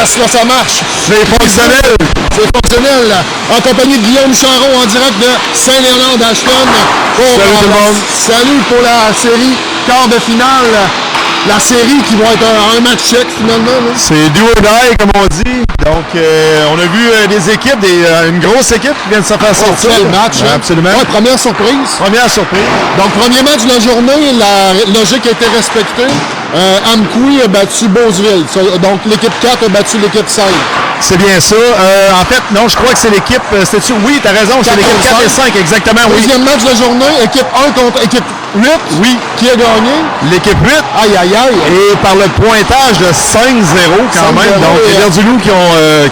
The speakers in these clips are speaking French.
yes, là, ça marche. C'est fonctionnel. C'est fonctionnel. En compagnie de Guillaume Charon en direct de Saint-Léonard d'Ashton. Salut tout le monde. Salut pour la série quart de finale. La série qui va être un match check finalement. Là. C'est do or die comme on dit. Donc on a vu des équipes, une grosse équipe qui vient de se faire sortir. Quel match, hein? Absolument. Ouais, première surprise. Première surprise. Donc premier match de la journée, la logique a été respectée. Amqui a battu Beauceville. Donc l'équipe 4 a battu l'équipe 5. C'est bien ça. En fait, non, je crois que c'est l'équipe. C'est-tu? Oui, t'as raison, c'est l'équipe 4 et 5, exactement. Deuxième match de la journée, équipe 1 contre équipe 8. Oui. Qui a gagné? L'équipe 8. Aïe, aïe, aïe. Et par le pointage de 5-0 quand même. Donc, Rivière-du-Loup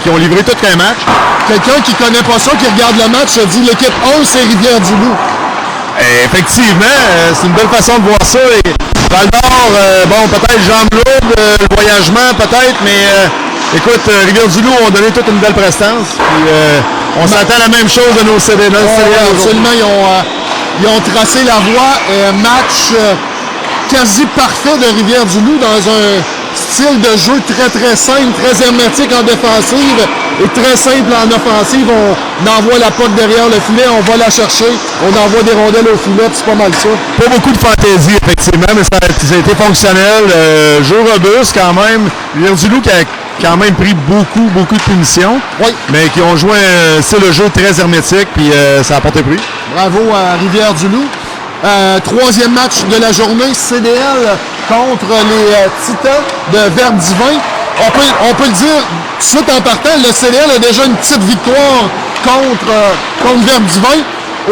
qui ont livré tout un match. Quelqu'un qui connaît pas ça, qui regarde le match, se dit l'équipe 1, c'est Rivière-du-Loup. Effectivement, c'est une belle façon de voir ça. Et Val-d'Or, bon, peut-être Jambes-Lourdes, le voyagement, peut-être, mais écoute, Rivière-du-Loup ont donné toute une belle prestance. Puis, on s'attend à la même chose de nos CDN. Absolument, ils ont tracé la voie. Match quasi parfait de Rivière-du-Loup dans un style de jeu très très simple, très hermétique en défensive et très simple en offensive. On envoie la puck derrière le filet, on va la chercher, on envoie des rondelles au filet, c'est pas mal ça. Pas beaucoup de fantaisie effectivement, mais ça a été fonctionnel. Jeu robuste quand même. Rivière-du-Loup qui a quand même pris beaucoup de punitions, oui, mais qui ont joué un style de jeu très hermétique, puis ça a porté fruit. Bravo à Rivière-du-Loup. Troisième match de la journée, CDL contre les Titans de Verdivin. On peut le dire tout de suite en partant, le CDL a déjà une petite victoire contre Verdivin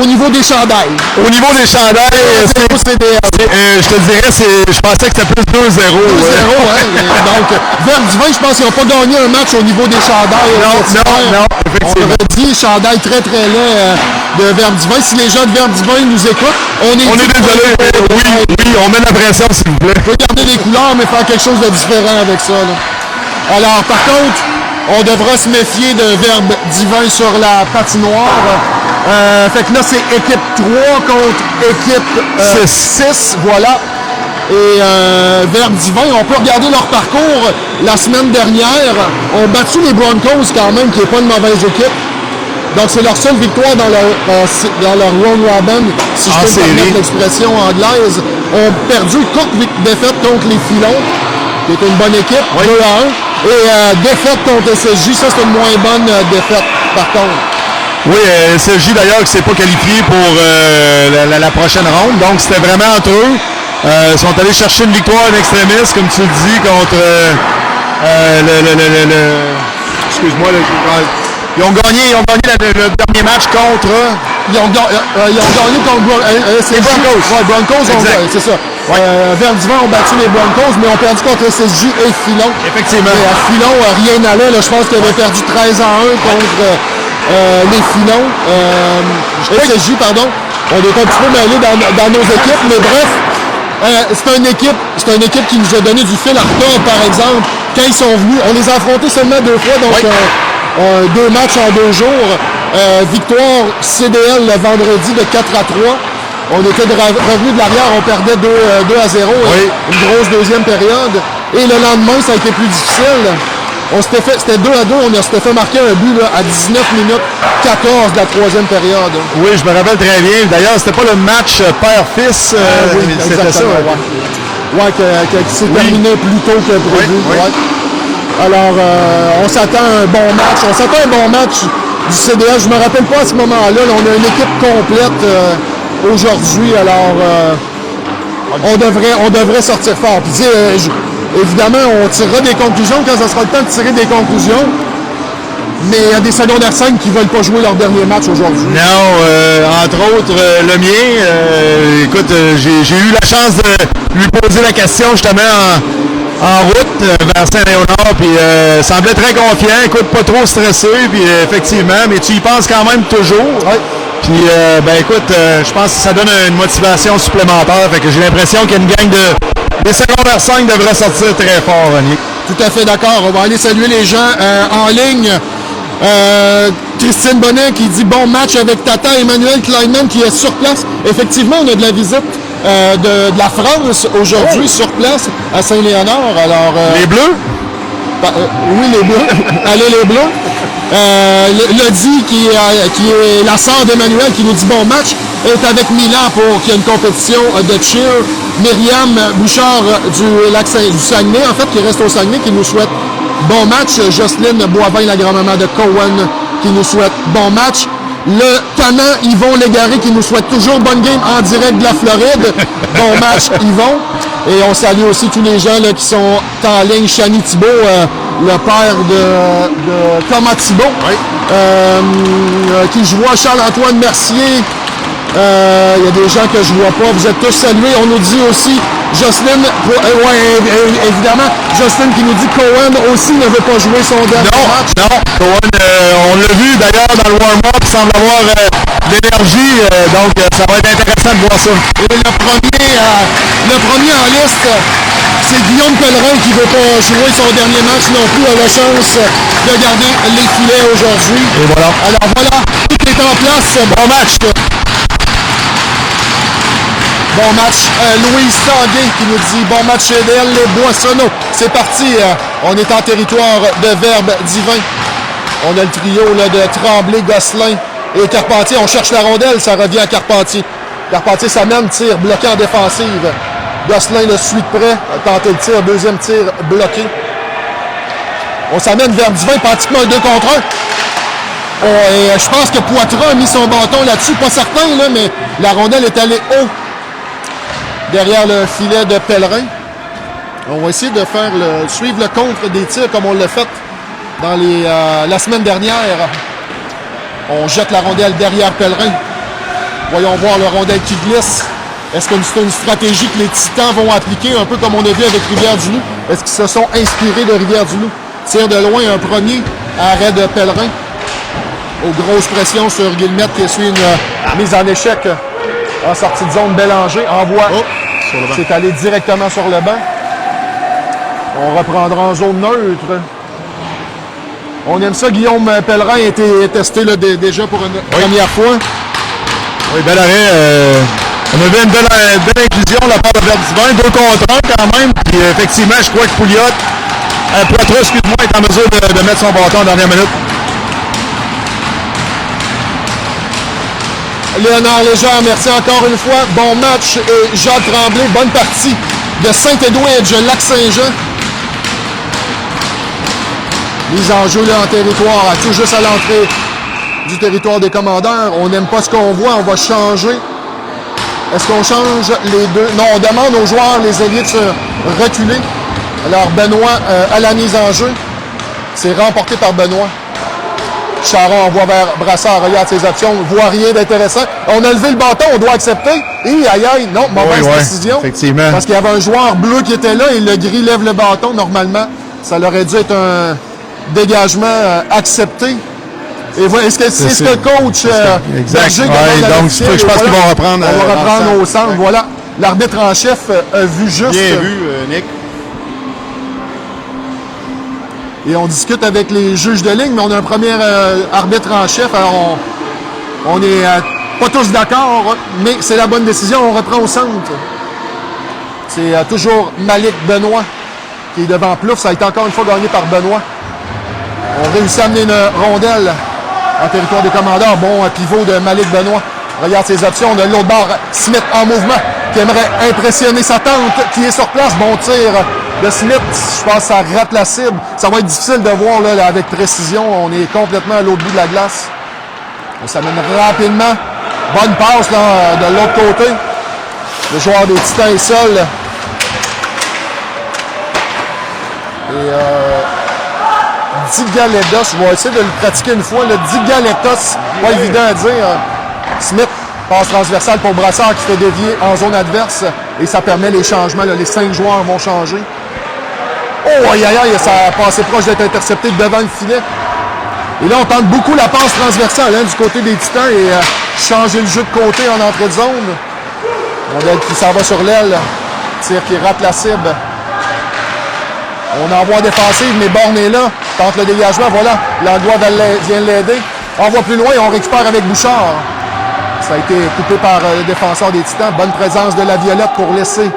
au niveau des chandails. Au niveau des chandails, je te dirais, je pensais que c'était plus 2-0. 2-0, hein? Donc, Verdivin, je pense qu'ils n'ont pas gagné un match au niveau des chandails. Non, effectivement. On aurait dit chandail très très laid de Verdivin. Si les gens de Verdivin nous écoutent, on est désolé. Oui, on met la pression, s'il vous plaît. On peut garder les couleurs, mais faire quelque chose de différent avec ça. Là. Alors, par contre, on devra se méfier de Verdivin sur la patinoire. Fait que là, c'est équipe 3 contre équipe 6. Voilà. Et Verdivin, on peut regarder leur parcours. La semaine dernière, ont battu les Broncos quand même, qui n'est pas une mauvaise équipe. Donc, c'est leur seule victoire dans leur round robin, si je peux permettre l'expression anglaise. Ont perdu une courte défaite contre les Filons, qui est une bonne équipe, 2-1. Et défaite contre SSJ, ça c'est une moins bonne défaite, par contre. Oui, SSJ d'ailleurs qui ne s'est pas qualifié pour la prochaine ronde, donc c'était vraiment entre eux. Ils sont allés chercher une victoire en extrémiste, comme tu le dis, contre excuse-moi, ils ont gagné le dernier match contre... Ils ont gagné contre les Broncos. Ouais, Broncos, c'est ça. Ouais. Verdivin ont battu les Broncos, mais ont perdu contre SSJ et Filon. Effectivement. Et à Filon, rien n'allait. Je pense qu'ils avaient perdu 13-1 contre les Filons. SSJ, pardon. On est un petit peu mêlés dans nos équipes, mais bref. C'est une équipe qui nous a donné du fil à retordre, par exemple, quand ils sont venus. On les a affrontés seulement 2 fois, donc 2 matchs en 2 jours. Victoire CDL le vendredi de 4-3. On était revenus de l'arrière, on perdait 2-0. Une grosse deuxième période. Et le lendemain, ça a été plus difficile. C'était 2-2, on s'était fait marquer un but là, à 19 minutes 14 de la troisième période. Oui, je me rappelle très bien. D'ailleurs, c'était pas le match père-fils. Oui, c'était ça. Ouais, qui s'est terminé plus tôt que prévu. Ouais. Alors, on s'attend à un bon match. On s'attend à un bon match du CDL. Je me rappelle pas à ce moment-là. Là, on a une équipe complète aujourd'hui. Alors, on devrait sortir fort. Puis, évidemment, on tirera des conclusions quand ça sera le temps de tirer des conclusions. Mais il y a des secondaires 5 qui ne veulent pas jouer leur dernier match aujourd'hui. Non, entre autres, le mien. Écoute, j'ai eu la chance de lui poser la question justement en route vers Saint-Léonard, puis semblait très confiant, écoute, pas trop stressé, puis effectivement, mais tu y penses quand même toujours. Oui. Puis, écoute, je pense que ça donne une motivation supplémentaire, fait que j'ai l'impression qu'il y a une gang des secondaires 5 devrait sortir très fort, René. Tout à fait d'accord. On va aller saluer les gens en ligne. Christine Bonnet qui dit bon match avec Tata. Emmanuel Kleinman qui est sur place. Effectivement, on a de la visite de la France aujourd'hui sur place à Saint-Léonard. Alors, les Bleus? Oui, les Bleus. Allez, les Bleus. Lodi, qui est la sœur d'Emmanuel, qui nous dit bon match, est avec Milan pour qu'il y ait une compétition de cheer. Myriam Bouchard du Saguenay, en fait, qui reste au Saguenay, qui nous souhaite bon match. Jocelyne Boivin, la grand-maman de Cowan, qui nous souhaite bon match. Le Canan Yvon Légaré, qui nous souhaite toujours bonne game en direct de la Floride. Bon match, Yvon. Et on salue aussi tous les gens là, qui sont en ligne. Chani Thibault, le père de Thomas Thibault, Oui. Qui je vois, Charles-Antoine Mercier. Il y a des gens que je vois pas. Vous êtes tous salués. On nous dit aussi Jocelyne, évidemment, Jocelyne qui nous dit Cohen aussi ne veut pas jouer son dernier match. Non, Cohen, on l'a vu d'ailleurs dans le warm-up, il semble avoir de l'énergie, donc ça va être intéressant de voir ça. Et le premier en liste, c'est Guillaume Pellerin qui ne veut pas jouer son dernier match non plus, a la chance de garder les filets aujourd'hui. Et voilà. Alors voilà, tout est en place. Bon match. Bon match. Louise Tanguay qui nous dit bon match chez DL, les Boissonneaux. C'est parti. On est en territoire de Verbe Divin. On a le trio là, de Tremblay, Gosselin et Carpentier. On cherche la rondelle, ça revient à Carpentier. Carpentier s'amène, tir bloqué en défensive. Gosselin le suit de près, a tenté le tir, deuxième tir bloqué. On s'amène vers Divin, pratiquement un 2 contre 1. Et je pense que Poitras a mis son bâton là-dessus, pas certain, là, mais la rondelle est allée haut derrière le filet de Pellerin. On va essayer de faire suivre le contre des tirs comme on l'a fait dans la semaine dernière. On jette la rondelle derrière Pellerin. Voyons voir le rondelle qui glisse. Est-ce que c'est une stratégie que les Titans vont appliquer, un peu comme on a vu avec Rivière-du-Loup? Est-ce qu'ils se sont inspirés de Rivière-du-Loup? Tire de loin, un premier arrêt de Pellerin. Aux grosses pressions sur Guillemette qui suit une mise en échec en sortie de zone. Bélanger envoie. C'est allé directement sur le banc. On reprendra en zone neutre. On aime ça. Guillaume Pellerin a été testé là, déjà pour une première fois. Oui, bel arrêt. On avait une belle inclusion de la part de Verbe Divin, 2 contre 1 quand même. Puis effectivement, je crois que Pouliot, Poitras, excuse-moi, est en mesure de mettre son bâton en dernière minute. Léonard Légère, merci encore une fois. Bon match. Et Jacques Tremblay, bonne partie de Saint-Édouard, Lac-Saint-Jean. Mise en jeu là, en territoire, tout juste à l'entrée du territoire des commandeurs. On n'aime pas ce qu'on voit, on va changer. Est-ce qu'on change les deux? Non, on demande aux joueurs, les ailiers, de se reculer. Alors, Benoît à la mise en jeu. C'est remporté par Benoît. Charon envoie vers Brassard, regarde ses options, voit rien d'intéressant. On a levé le bâton, on doit accepter. Et aïe aïe, non, mauvaise décision. Effectivement. Parce qu'il y avait un joueur bleu qui était là et le gris lève le bâton. Normalement, ça aurait dû être un dégagement accepté. Et voilà, est-ce que c'est ce que le coach Berger donc c'est je pense qu'ils vont reprendre. On va reprendre au centre. Voilà, l'arbitre en chef a vu juste. Bien vu, Nick. Et on discute avec les juges de ligne, mais on a un premier arbitre en chef. Alors on n'est pas tous d'accord, mais c'est la bonne décision. On reprend au centre. C'est toujours Malik Benoît qui est devant Plouf. Ça a été encore une fois gagné par Benoît. On réussit à amener une rondelle en territoire des commandeurs. Bon pivot de Malik Benoît. Regarde ses options. On a l'autre barre, Smith en mouvement, qui aimerait impressionner sa tante, qui est sur place. Bon tir de Smith. Je pense que ça rate la cible. Ça va être difficile de voir là, avec précision. On est complètement à l'autre bout de la glace. On s'amène rapidement. Bonne passe là, de l'autre côté. Le joueur des Titans est seul. Et Digaletos, je vais essayer de le pratiquer une fois. Le Digaletos, pas évident à dire. Smith, passe transversale pour Brassard qui fait dévier en zone adverse. Et ça permet les changements. Là, les 5 joueurs vont changer. Oh, aïe, aïe, aïe, ça a passé proche d'être intercepté devant le filet. Et là, on tente beaucoup la passe transversale du côté des Titans et changer le jeu de côté en entrée de zone. Rondelle qui s'en va sur l'aile. Tir qui rate la cible. On envoie défensive, mais Borne est là. Tente le dégagement, voilà. Langlois vient l'aider. Envoie plus loin, on récupère avec Bouchard. Ça a été coupé par le défenseur des Titans. Bonne présence de la Violette pour laisser.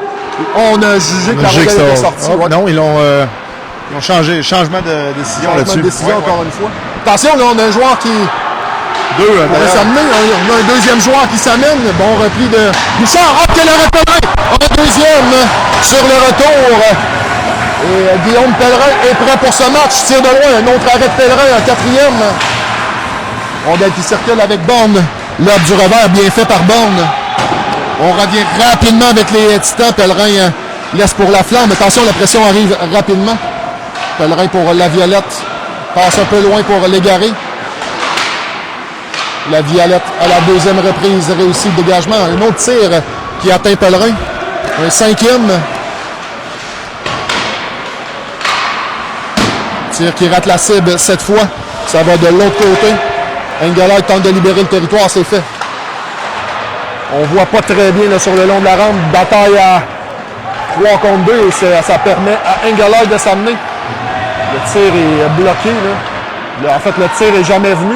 On a jugé que la rondelle était sortie. Non, ils Ils ont changé, changement de décision Changement là-dessus. de décision Ouais, encore ouais. une fois. Attention, là, on a un joueur qui Deux, pourrait d'ailleurs. s'amener. On a un deuxième joueur qui s'amène. Bon repli de Bouchard. Oh, quel arrêt Pellerin! Un deuxième sur le retour. Et Guillaume Pellerin est prêt pour ce match. Tire de loin. Un autre arrêt de Pellerin. Un quatrième. Rondelle qui circule avec Borne. Lobe du revers, bien fait par Borne. On revient rapidement avec les Titans. Pellerin laisse pour la flamme. Attention, la pression arrive rapidement. Pellerin pour la Violette. Passe un peu loin pour l'égarer. La Violette à la deuxième reprise réussit le dégagement. Un autre tir qui atteint Pellerin. Un cinquième. Tir qui rate la cible cette fois. Ça va de l'autre côté. Engelhardt tente de libérer le territoire, c'est fait. On voit pas très bien là, sur le long de la rampe. Bataille à 3 contre 2 et ça permet à Engelhardt de s'amener. Le tir est bloqué. En fait, le tir est jamais venu.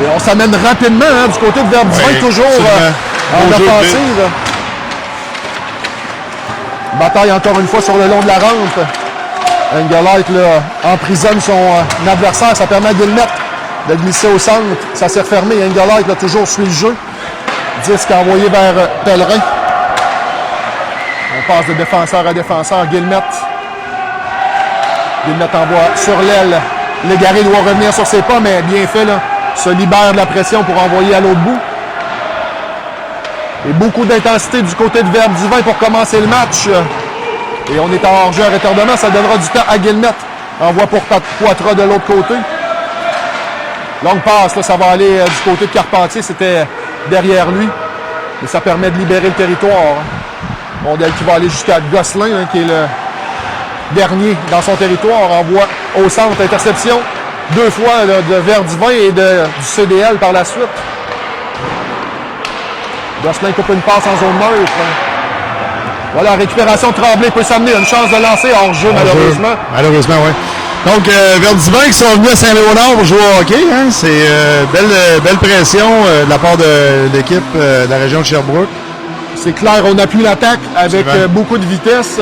Et on s'amène rapidement du côté de Verdivin, Oui, toujours en beau jeu de offensive. Bataille encore une fois sur le long de la rampe. Engelhardt emprisonne son adversaire. Ça permet à Guillemette de glisser au centre. Ça s'est refermé. Engelhardt toujours suit le jeu. Disque envoyé vers Pellerin. On passe de défenseur à défenseur. Guillemette envoie sur l'aile. Légaré doit revenir sur ses pas, mais bien fait, là. Se libère de la pression pour envoyer à l'autre bout. Et beaucoup d'intensité du côté de Verdivin pour commencer le match. Et on est en hors-jeu à retardement. Ça donnera du temps à Guillemette. Envoie pour Poitras de l'autre côté. Longue passe, là, ça va aller du côté de Carpentier. C'était derrière lui. Et ça permet de libérer le territoire. Rondelle qui va aller jusqu'à Gosselin, qui est le dernier dans son territoire. Envoie au centre, interception. 2 fois là, de Verdivin et du CDL par la suite. Gosselin coupe une passe en zone neutre. Voilà, récupération de Tremblay peut s'amener. Une chance de lancer hors-jeu, malheureusement. Malheureusement, oui. Donc, Verdivin qui sont venus à Saint-Léonard pour jouer au hockey. Hein? C'est belle pression de la part de l'équipe de la région de Sherbrooke. C'est clair, on appuie l'attaque avec beaucoup de vitesse.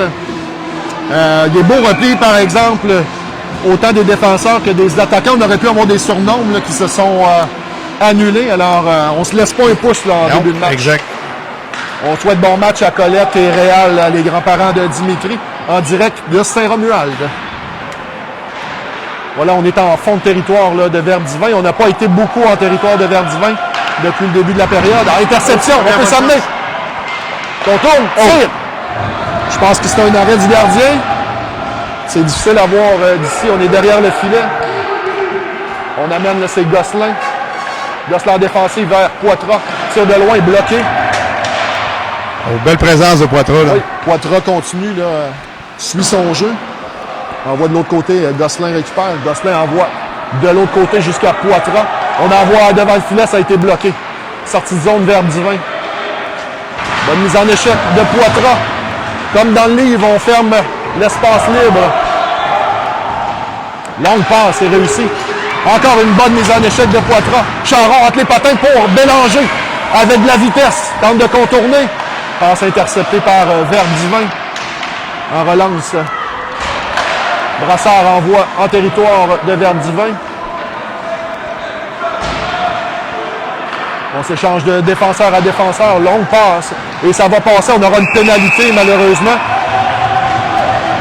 Des beaux replis, par exemple, autant des défenseurs que des attaquants. On aurait pu avoir des surnoms là, qui se sont annulés. Alors, on ne se laisse pas un pouce là, en début de match. Exact. On souhaite bon match à Colette et Réal, les grands-parents de Dimitri, en direct de Saint-Romuald. Voilà, on est en fond de territoire là, de Verdivin. On n'a pas été beaucoup en territoire de Verdivin depuis le début de la période. Interception, on peut s'amener. Contourne, tire. Je pense que c'est un arrêt du gardien. C'est difficile à voir d'ici. On est derrière le filet. On amène là, c'est Gosselin. Gosselin en défensive vers Poitras. Tire de loin, bloqué. Oh, belle présence de Poitras. Là. Oui, Poitras continue, là, suit son jeu. Envoie de l'autre côté, Gosselin récupère. Gosselin envoie de l'autre côté jusqu'à Poitras. On envoie devant le filet, ça a été bloqué. Sortie de zone vers Verdivin. Bonne mise en échec de Poitras. Comme dans le livre, on ferme l'espace libre. Longue passe, c'est réussi. Encore une bonne mise en échec de Poitras. Charon entre les patins pour Bélanger avec de la vitesse. Tente de contourner. Passe interceptée par Verdivin. En relance. Brassard envoie en territoire de Verdivin. On s'échange de défenseur à défenseur. Longue passe. Et ça va passer. On aura une pénalité, malheureusement,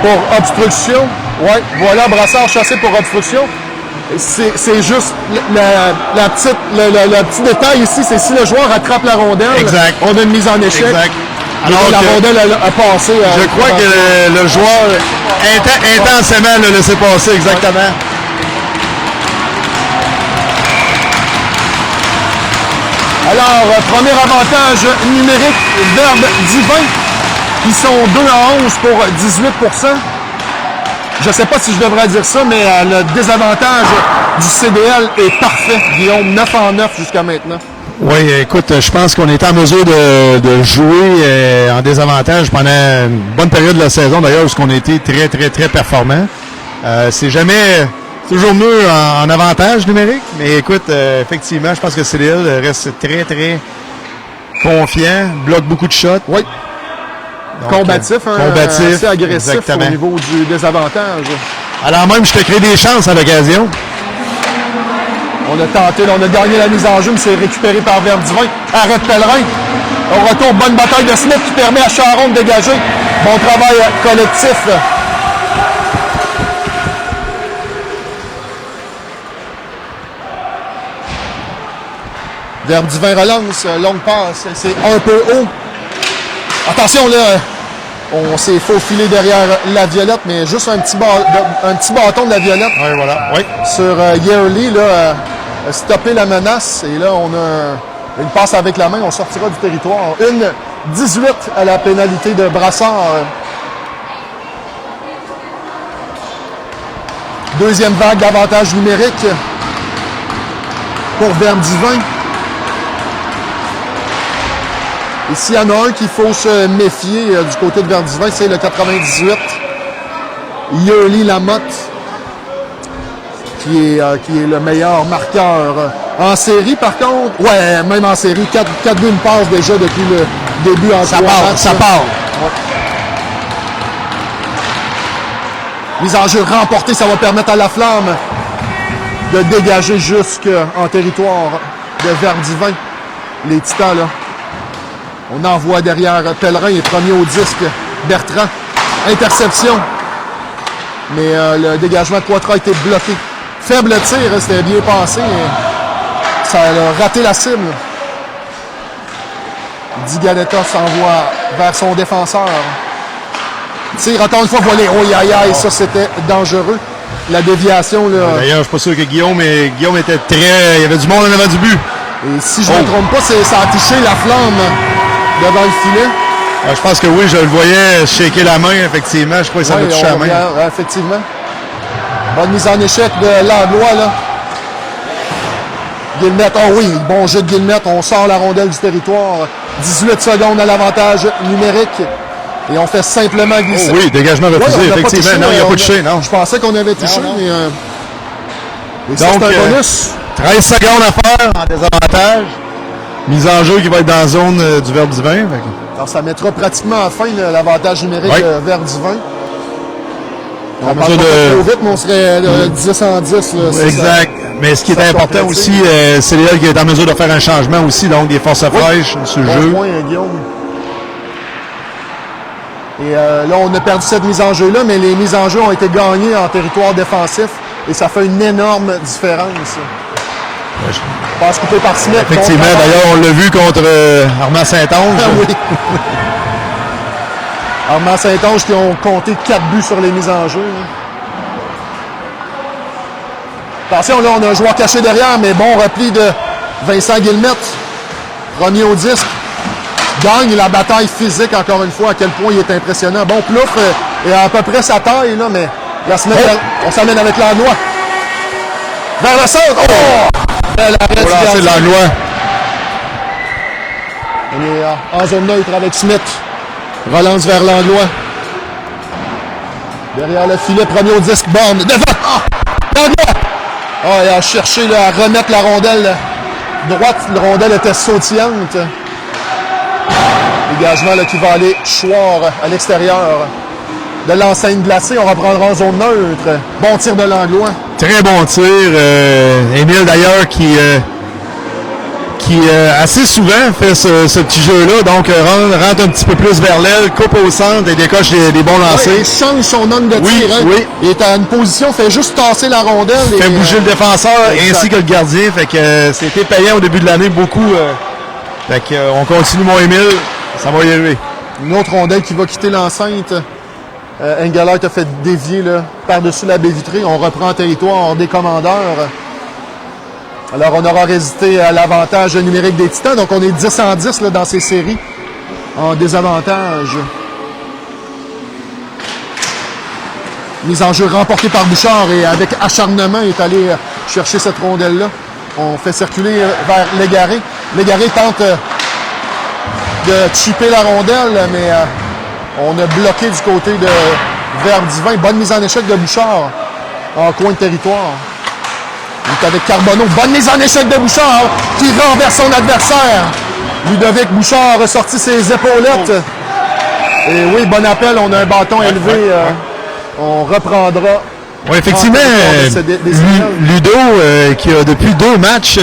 pour obstruction. Oui, voilà, Brassard chassé pour obstruction. C'est juste le petit détail ici, c'est si le joueur attrape la rondelle, exact. On a une mise en échec. Exact. Alors la rondelle a passé. Je crois que le joueur intensément l'a laissé passer, exactement. Alors, premier avantage numérique, Verdivin, qui sont 2 à 11 pour 18%. Je ne sais pas si je devrais dire ça, mais le désavantage du CDL est parfait. Guillaume, 9 en 9 jusqu'à maintenant. Oui, écoute, je pense qu'on est en mesure de jouer en désavantage pendant une bonne période de la saison, d'ailleurs, parce qu'on a été très, très, très performants. C'est jamais toujours mieux en avantage numérique, mais écoute, effectivement, je pense que le CDL reste très, très confiant, bloque beaucoup de shots. Oui. combatif, combatif, assez agressif exactement. au niveau du désavantage. Alors même, je te crée des chances à l'occasion. On a tenté, là, on a gagné la mise en jeu, mais c'est récupéré par Verdivin. Arrête Pellerin. Au retour, bonne bataille de Smith qui permet à Charon de dégager. Bon travail collectif. Verdivin relance, longue passe, c'est un peu haut. Attention là, on s'est faufilé derrière la Violette, mais juste un petit bâton de la Violette. Oui, voilà. Oui. Sur Yearly, là, stopper la menace. Et là, on a une passe avec la main, on sortira du territoire. 1-18 à la pénalité de Brassard. Deuxième vague d'avantage numérique pour Verdivin. Et s'il y en a un qu'il faut se méfier du côté de Verdivin, c'est le 98. Yearly Lamotte, qui est le meilleur marqueur. En série, par contre, ouais, même en série, 4 buts, une passe déjà depuis le début en Ça part, ça part. Ouais. Mise en jeu remportée, ça va permettre à la Flamme de dégager jusqu'en territoire de Verdivin. Les Titans, là. On envoie derrière Pellerin et premier au disque, Bertrand. Interception. Mais le dégagement de Poitras a été bloqué. Faible tir, c'était bien passé. Ça a raté la cible. Di Galetta s'envoie vers son défenseur. Tire encore une fois volé. Oh aïe aïe, ça c'était dangereux. La déviation là. D'ailleurs, je suis pas sûr que Guillaume était très. Il y avait du monde en avant du but. Et si je ne me trompe pas, ça a touché la Flamme devant le filet. Je pense que oui, je le voyais shaker la main, effectivement. Je crois que ça m'a touché la main. Effectivement. Bonne mise en échec de Langlois, là. Guillemette, oh oui, bon jeu de Guillemette. On sort la rondelle du territoire. 18 secondes à l'avantage numérique. Et on fait simplement glisser. Oh oui, dégagement refusé, ouais, effectivement. Touché, non, il n'a pas touché, non. Je pensais qu'on avait touché, non. mais... Donc, c'est un bonus. 13 secondes à faire en désavantage. Mise en jeu qui va être dans la zone du Verdivin. Alors, ça mettra pratiquement à fin l'avantage numérique Verdivin. On parle pas trop vite, mais on serait 10-10. Là, exact. Mais ce qui est important aussi, c'est Léal qui est en mesure de faire un changement aussi, donc des forces fraîches sur le jeu. Point, Guillaume. Et là, on a perdu cette mise en jeu-là, mais les mises en jeu ont été gagnées en territoire défensif. Et ça fait une énorme différence. Je pense coupé par Smith. Effectivement, d'ailleurs, on l'a vu contre Armand Saint-Onge. Ah oui. Armand Saint-Onge qui ont compté 4 buts sur les mises en jeu. Hein. Attention, là, on a un joueur caché derrière, mais bon repli de Vincent Guillemette. Premier au disque. Gagne la bataille physique, encore une fois, à quel point il est impressionnant. Bon, Plouffe est à peu près sa taille, là, mais on s'amène avec Langlois. Vers le centre. Oh! C'est Langlois. On est en zone neutre avec Smith. Relance vers Langlois. Derrière le filet, premier au disque, Borne. Devant! Langlois! Il a cherché là, à remettre la rondelle droite. La rondelle était sautillante. Dégagement là, qui va aller Chouard à l'extérieur de l'enceinte glacée. On reprendra en zone neutre. Bon tir de Langlois. Très bon tir. Émile d'ailleurs qui assez souvent fait ce petit jeu-là. Donc rentre un petit peu plus vers l'aile, coupe au centre et décoche des bons lancers. Ouais, il change son angle de tir. Hein. Oui. Il est à une position, fait juste tasser la rondelle. Fait bouger le défenseur ainsi que le gardien. Fait que c'était payant au début de l'année beaucoup. Fait que on continue mon Émile. Ça va y arriver. Une autre rondelle qui va quitter l'enceinte. Engelhardt a fait dévier là, par-dessus la baie vitrée. On reprend en territoire des commandeurs. Alors, on aura résisté à l'avantage numérique des Titans. Donc, on est 10-10 là, dans ces séries en désavantage. Mise en jeu remportée par Bouchard et avec acharnement, il est allé chercher cette rondelle-là. On fait circuler vers Légaré. Légaré tente de chipper la rondelle, mais on a bloqué du côté de Verdivin. Bonne mise en échec de Bouchard en coin de territoire. Il est avec Carbonneau. Bonne mise en échec de Bouchard qui renverse son adversaire. Ludovic Bouchard a sorti ses épaulettes. Et oui, bon appel, on a un bâton élevé. On reprendra. Oui, effectivement, Ludo, qui a depuis 2 matchs,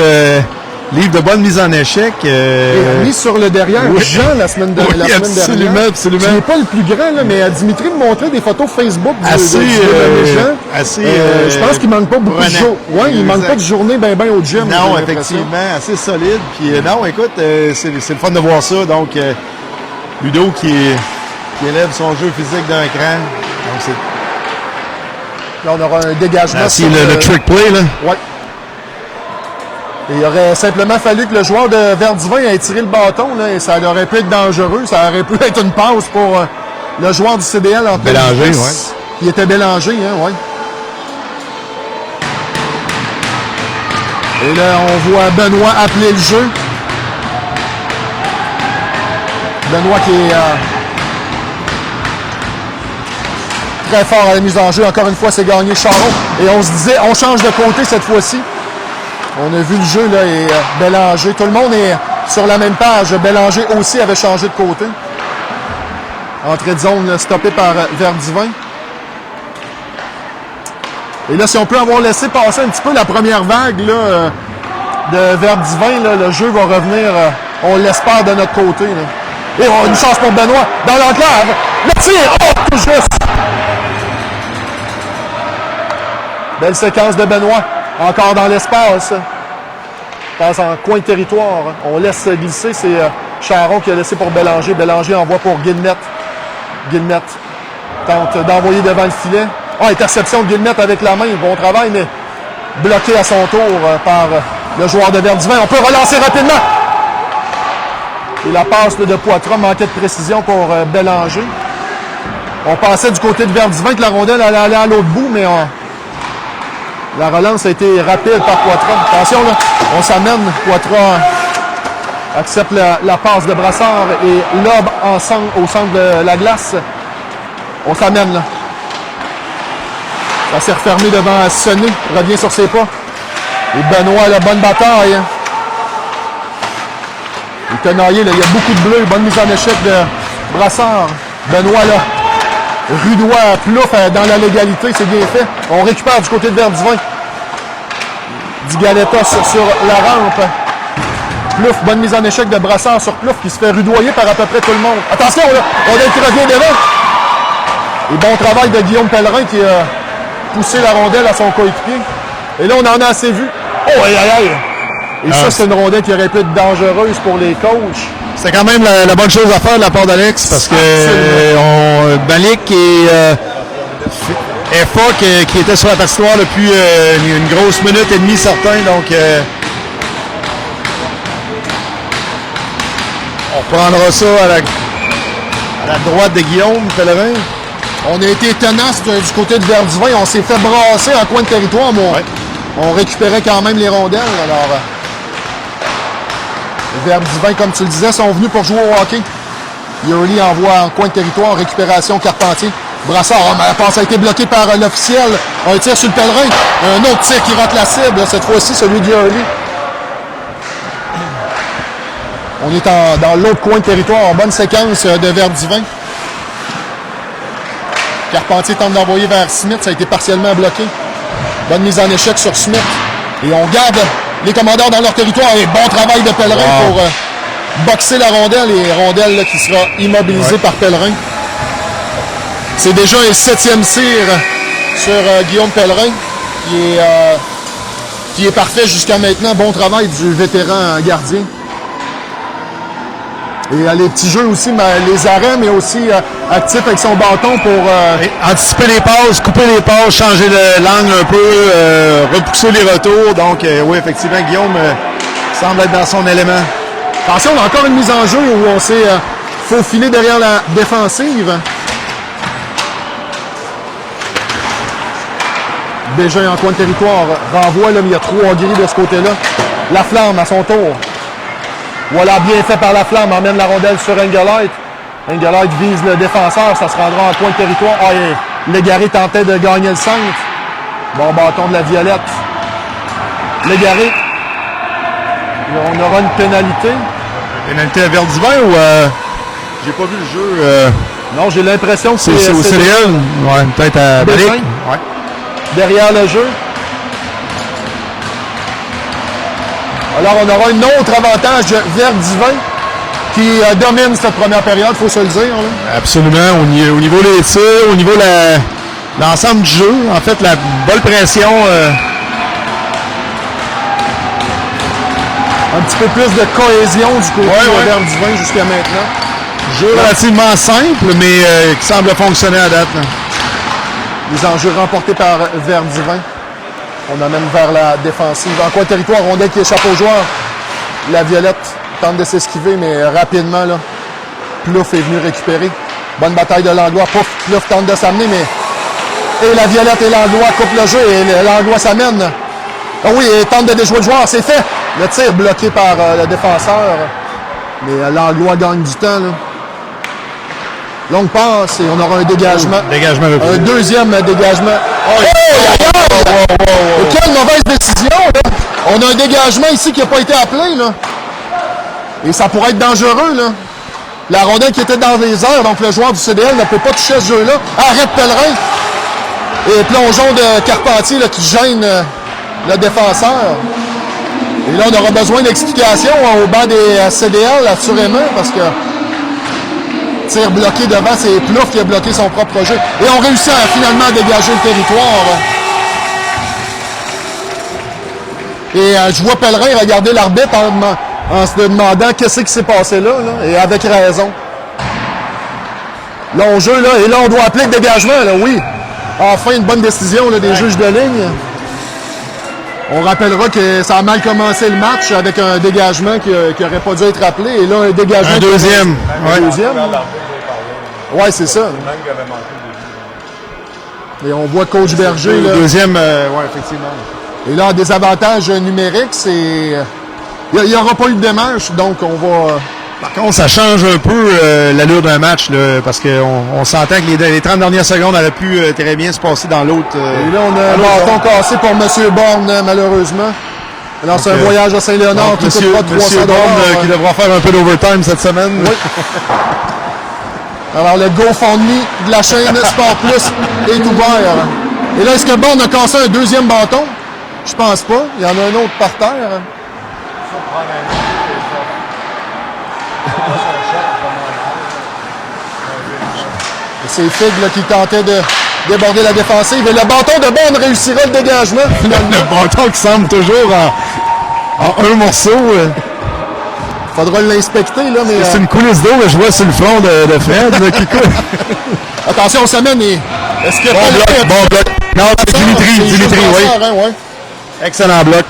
livre de bonne mise en échec. Et mis sur le derrière, Jean, la semaine dernière. Absolument. Je n'ai pas le plus grand, là, mais Dimitri me montrait des photos Facebook de assez, je pense qu'il manque pas beaucoup de jours. Oui, il manque pas de journée ben au gym. Non, effectivement, assez solide. Puis non, écoute, c'est le fun de voir ça. Donc, Ludo qui élève son jeu physique d'un cran. Donc, c'est... Là, on aura un dégagement. C'est le trick play, là. Oui. Il aurait simplement fallu que le joueur de Verdivin ait tiré le bâton, là, et ça aurait pu être dangereux. Ça aurait pu être une passe pour le joueur du CDL en Bélanger, oui. Il était Bélanger, hein, oui. Et là, on voit Benoît appeler le jeu. Benoît qui est très fort à la mise en jeu. Encore une fois, c'est gagné Charon. Et on se disait, on change de côté cette fois-ci. On a vu le jeu, là, et Bélanger. Tout le monde est sur la même page. Bélanger aussi avait changé de côté. Entrée de zone stoppée par Verdivin. Et là, si on peut avoir laissé passer un petit peu la première vague là, de Verdivin, là, le jeu va revenir, on l'espère, de notre côté. Là. Et on a une chance pour Benoît dans l'enclave. Le tir! Oh, tout juste! Belle séquence de Benoît. Encore dans l'espace. Passe en coin de territoire. On laisse glisser. C'est Charon qui a laissé pour Bélanger. Bélanger envoie pour Guillemette. Guillemette tente d'envoyer devant le filet. Interception de Guillemette avec la main. Bon travail, mais bloqué à son tour par le joueur de Verdivin. On peut relancer rapidement. Et la passe de Poitras manquait de précision pour Bélanger. On pensait du côté de Verdivin que la rondelle allait aller à l'autre bout, mais la relance a été rapide par Poitras. Attention, là, on s'amène. Poitras accepte la passe de Brassard et lobe au centre de la glace. On s'amène, là. Ça s'est refermé devant Sonné. Revient sur ses pas. Et Benoît, la bonne bataille. Il est tenaillé, là. Il y a beaucoup de bleu. Bonne mise en échec de Brassard. Benoît, là. Rudois, Plouf dans la légalité, c'est bien fait. On récupère du côté de Verdivin. Digaletta sur la rampe. Plouf, bonne mise en échec de Brassard sur Plouf qui se fait rudoyer par à peu près tout le monde. Attention, là, on a qui revient devant. Et bon travail de Guillaume Pellerin qui a poussé la rondelle à son coéquipier. Et là, on en a assez vu. Oh, aïe, aïe, aïe. Et ça, c'est une rondelle qui aurait pu être dangereuse pour les coachs. C'est quand même la bonne chose à faire de la part d'Alex parce que Malik et FA qui était sur la patinoire depuis une grosse minute et demie certain. Donc, on prendra ça à la droite de Guillaume Pellerin. On a été tenace du côté de Verdivin. On s'est fait brasser en coin de territoire, mais on récupérait quand même les rondelles. Alors, Verdivin, comme tu le disais, sont venus pour jouer au hockey. Yurley envoie en coin de territoire, récupération Carpentier. Brassard, la passe a été bloquée par l'officiel. Un tir sur le Pellerin. Un autre tir qui rate la cible, cette fois-ci, celui de Yurley. On est dans l'autre coin de territoire, en bonne séquence de Verdivin. Carpentier tente d'envoyer vers Smith, ça a été partiellement bloqué. Bonne mise en échec sur Smith. Et on garde les commandeurs dans leur territoire. Et bon travail de Pellerin pour boxer la rondelle. Et rondelle là, qui sera immobilisée par Pellerin. C'est déjà un 7e tir sur Guillaume Pellerin qui est parfait jusqu'à maintenant. Bon travail du vétéran gardien. Et les petits jeux aussi, les arrêts, mais aussi actif avec son bâton pour anticiper les passes, couper les passes, changer l'angle un peu, repousser les retours. Donc, oui, effectivement, Guillaume semble être dans son élément. Attention, on a encore une mise en jeu où on s'est faufilé derrière la défensive. Déjà en coin de territoire, renvoie, là, mais il y a 3 grilles de ce côté-là. La Flamme à son tour. Voilà, bien fait par la Flamme, emmène la rondelle sur Engelheit. Engelheit vise le défenseur, ça se rendra en coin de territoire. Légaré tentait de gagner le centre. Bon bâton de la Violette. Légaré. On aura une pénalité. Pénalité à Verdivin ou... J'ai pas vu le jeu. Non, j'ai l'impression que C'est au CDL. Ouais, peut-être à Balik. Ouais. Derrière le jeu. Alors, on aura un autre avantage vers Divin qui domine cette première période, il faut se le dire. Là. Absolument. Au niveau des tirs, au niveau de l'ensemble du jeu, en fait, la bonne pression. Un petit peu plus de cohésion du côté vers Divin jusqu'à maintenant. Jeu relativement simple, mais qui semble fonctionner à date. Là. Les enjeux remportés par vers Divin. On amène vers la défensive. En coin de territoire, rondelle qui échappe aux joueurs. La Violette tente de s'esquiver, mais rapidement, là, Plouf est venu récupérer. Bonne bataille de Langlois. Plouf tente de s'amener, mais... Et la Violette et Langlois coupent le jeu et Langlois s'amène. Ah oui, et tente de déjouer le joueur. C'est fait. Le tir bloqué par le défenseur. Mais Langlois gagne du temps, là. Longue passe et on aura un dégagement. Dégagement un deuxième dégagement. Et quelle mauvaise décision, là. On a un dégagement ici qui n'a pas été appelé, là. Et ça pourrait être dangereux, là. La rondelle qui était dans les airs, donc le joueur du CDL ne peut pas toucher ce jeu-là. Arrête Pellerin. Et plongeon de Carpentier là, qui gêne le défenseur. Et là, on aura besoin d'explications au banc des CDL, assurément, parce que tir bloqué devant, c'est Plouf qui a bloqué son propre jeu. Et on réussit à finalement dégager le territoire. Et je vois Pellerin regarder l'arbitre en se demandant qu'est-ce qui s'est passé là, et avec raison. Long jeu, là, et là, on doit appeler le dégagement, là, oui. Enfin, une bonne décision là, des juges de ligne. On rappellera que ça a mal commencé le match avec un dégagement qui n'aurait pas dû être appelé. Et là, un dégagement... Un deuxième. Un deuxième. Oui, c'est ça. Et on voit Coach Berger. Le deuxième, oui, effectivement. Et là, en désavantage numérique, c'est... Il n'y aura pas eu de démarche, donc on va... Par contre, ça change un peu l'allure d'un match, là, parce qu'on s'entend que les 30 dernières secondes auraient pu très bien se passer dans l'autre. Et là, on a un bâton cassé pour M. Borne, malheureusement. Alors, c'est un voyage à Saint-Léonard qui coûtera 300 $. Qui devra faire un peu d'overtime cette semaine. Oui. Alors, le GoFundMe de la chaîne Sport Plus est ouvert. Et là, est-ce que Borne a cassé un deuxième bâton? Je pense pas. Il y en a un autre par terre. C'est Fig là, qui tentait de déborder la défensive. Et le bâton de Borne réussira le dégagement, finalement. Le bâton qui semble toujours en un morceau. Faudra l'inspecter, là, mais... C'est une coulisse d'eau que je vois sur le front de Fred, là, qui coule. Attention, on s'amène et... Est-ce que... Bon bloc. Non, c'est Dimitri, oui. Hein, ouais. Excellent bloc.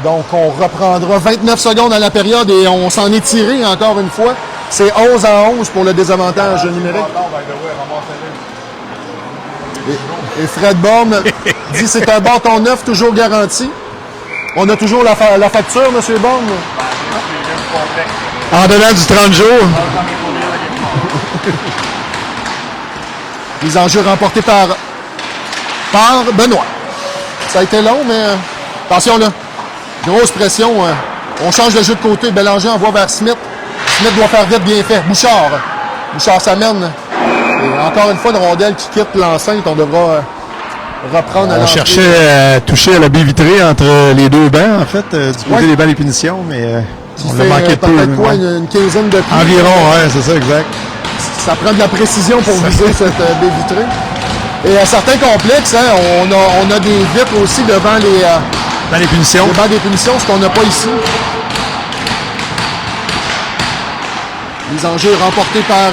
Donc, on reprendra 29 secondes à la période et on s'en est tiré encore une fois. C'est 11-11 pour le désavantage numérique. Et Fred Borne dit c'est un bâton neuf, toujours garanti. On a toujours la facture, M. Borne? En donnant du 30 jours. Les enjeux remportés par Benoît. Ça a été long, mais attention là. Grosse pression. On change le jeu de côté. Bélanger envoie vers Smith. Smith doit faire vite, bien fait. Bouchard s'amène. Et encore une fois, une rondelle qui quitte l'enceinte. On devra reprendre à l'entrée. On cherchait à toucher à la baie vitrée entre les deux bancs, en fait, du côté des bancs des punitions, mais on a manqué de peu. Quoi, une quinzaine de pieds. Environ, oui, c'est ça, exact. Ça prend de la précision pour viser cette baie vitrée. Et à certains complexes, hein, on a des vitres aussi devant les punitions. Devant des punitions, ce qu'on n'a pas ici. Les enjeux remportés par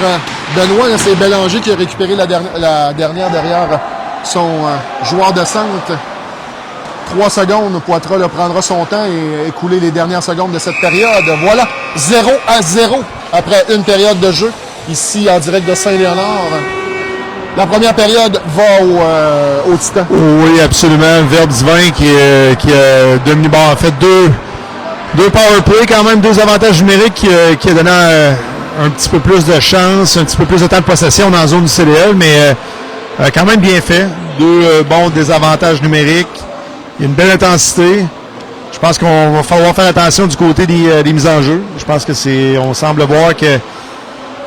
Benoît. C'est Bélanger qui a récupéré la dernière derrière son joueur de centre. 3 secondes. Poitras prendra son temps et écouler les dernières secondes de cette période. Voilà, 0-0 après une période de jeu. Ici, en direct de Saint-Léonard. La première période va au Titan. Oui, absolument. Vers Divin qui a dominé, en fait, deux power play, quand même, 2 avantages numériques qui a donné un petit peu plus de chance, un petit peu plus de temps de possession dans la zone du CDL, mais quand même bien fait. 2 bons désavantages numériques. Il y a une belle intensité. Je pense qu'on va falloir faire attention du côté des mises en jeu. Je pense que on semble voir que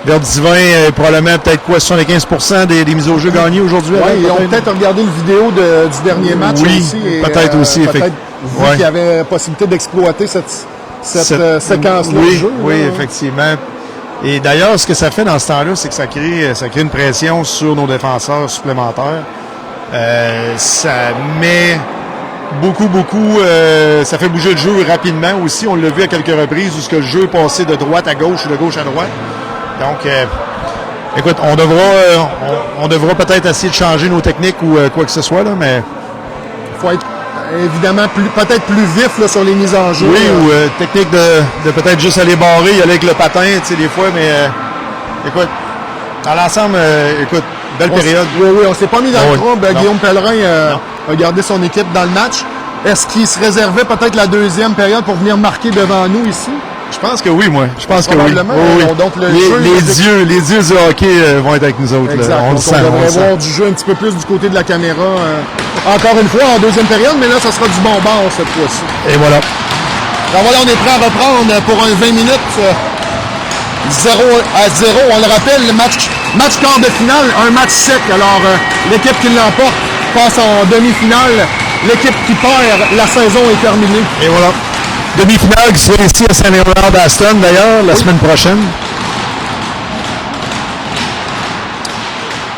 Verdivin, probablement peut-être quoi, 75% des mises au jeu gagnées aujourd'hui. Oui, ils ont peut-être regardé le vidéo du dernier match aussi. Peut-être aussi, peut-être vu qu'il y avait possibilité d'exploiter cette séquence-là oui, du jeu. Oui, effectivement. Et d'ailleurs, ce que ça fait dans ce temps-là, c'est que ça crée une pression sur nos défenseurs supplémentaires. Ça met beaucoup, ça fait bouger le jeu rapidement aussi. On l'a vu à quelques reprises où le jeu est passé de droite à gauche ou de gauche à droite. Donc, écoute, on devra peut-être essayer de changer nos techniques ou quoi que ce soit, là, mais... Il faut être évidemment peut-être plus vif là, sur les mises en jeu. Oui, ou technique de peut-être juste aller barrer, y aller avec le patin, tu sais, des fois, mais écoute, dans l'ensemble, écoute, belle période. Oui, on s'est pas mis dans le trouble. Non. Guillaume Pellerin a gardé son équipe dans le match. Est-ce qu'il se réservait peut-être la deuxième période pour venir marquer devant nous ici? Je pense que oui, moi. Je pense que oui. Oui. Donc, les yeux du hockey vont être avec nous autres. Exact. Là. On devrait voir du jeu un petit peu plus du côté de la caméra. Encore une fois, en deuxième période, mais là, ça sera du bon bord cette fois-ci. Et voilà. Alors voilà, on est prêt à reprendre pour un 20 minutes. 0-0. On le rappelle, le match quart de finale, un match sec. Alors, l'équipe qui l'emporte passe en demi-finale. L'équipe qui perd, la saison est terminée. Et voilà. Demi-finale qui sera ici à Saint-Léonard d'Aston, d'ailleurs, la semaine prochaine.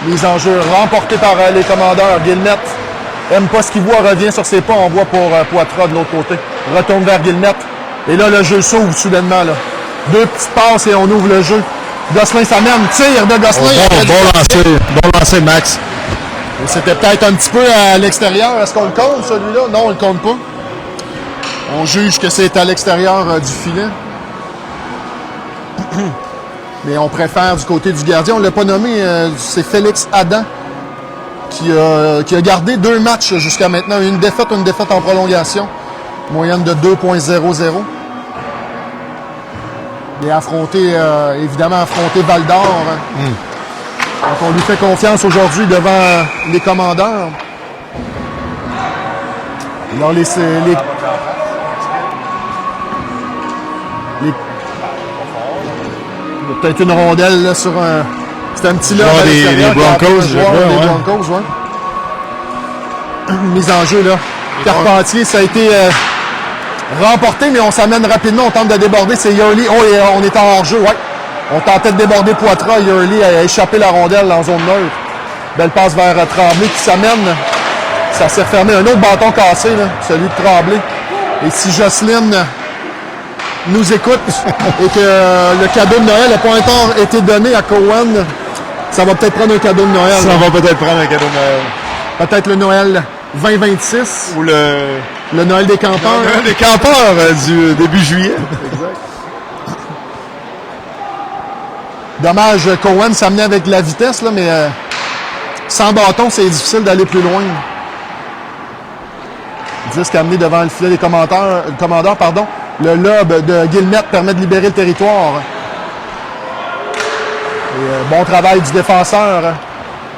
Mise en jeu remportée par les commandeurs. Guillemette aime pas ce qu'il voit, revient sur ses pas. On voit pour Poitras de l'autre côté. Retourne vers Guillemette. Et là, le jeu s'ouvre soudainement. Là. Deux petites passes et on ouvre le jeu. Gosselin s'amène. Tire de Gosselin. Bon lancer, Max. C'était peut-être un petit peu à l'extérieur. Est-ce qu'on le compte, celui-là? Non, on le compte pas. On juge que c'est à l'extérieur du filet. Mais on préfère du côté du gardien. On ne l'a pas nommé. C'est Félix Adam qui a gardé 2 matchs jusqu'à maintenant. Une défaite en prolongation. Moyenne de 2,00. Et évidemment affronté Val-d'Or. Donc on lui fait confiance aujourd'hui devant les commandeurs. Alors il y a peut-être une rondelle là, sur un... C'est un petit lobe à l'extérieur. Les Broncos, je crois. Les Broncos, ouais. Mise en jeu, là. Carpentier, ça a été remporté, mais on s'amène rapidement. On tente de déborder. C'est Yurley. Oh, et on est en hors-jeu, ouais. On tentait de déborder Poitras. Yurley a échappé la rondelle en zone neutre. Belle passe vers Tremblay qui s'amène. Ça s'est refermé. Un autre bâton cassé, là, celui de Tremblay. Et si Jocelyne nous écoute et que le cadeau de Noël n'a pas encore été donné à Cowan, ça va peut-être prendre un cadeau de Noël. Ça va peut-être prendre un cadeau de Noël. Peut-être le Noël 2026. Ou le Noël des campeurs. Le Noël des campeurs du début juillet. Exact. Dommage, Cowan s'amenait avec de la vitesse, là, mais sans bâton, c'est difficile d'aller plus loin. Disque amené devant le filet des commandeurs. Le lob de Guillemette permet de libérer le territoire. Et, bon travail du défenseur.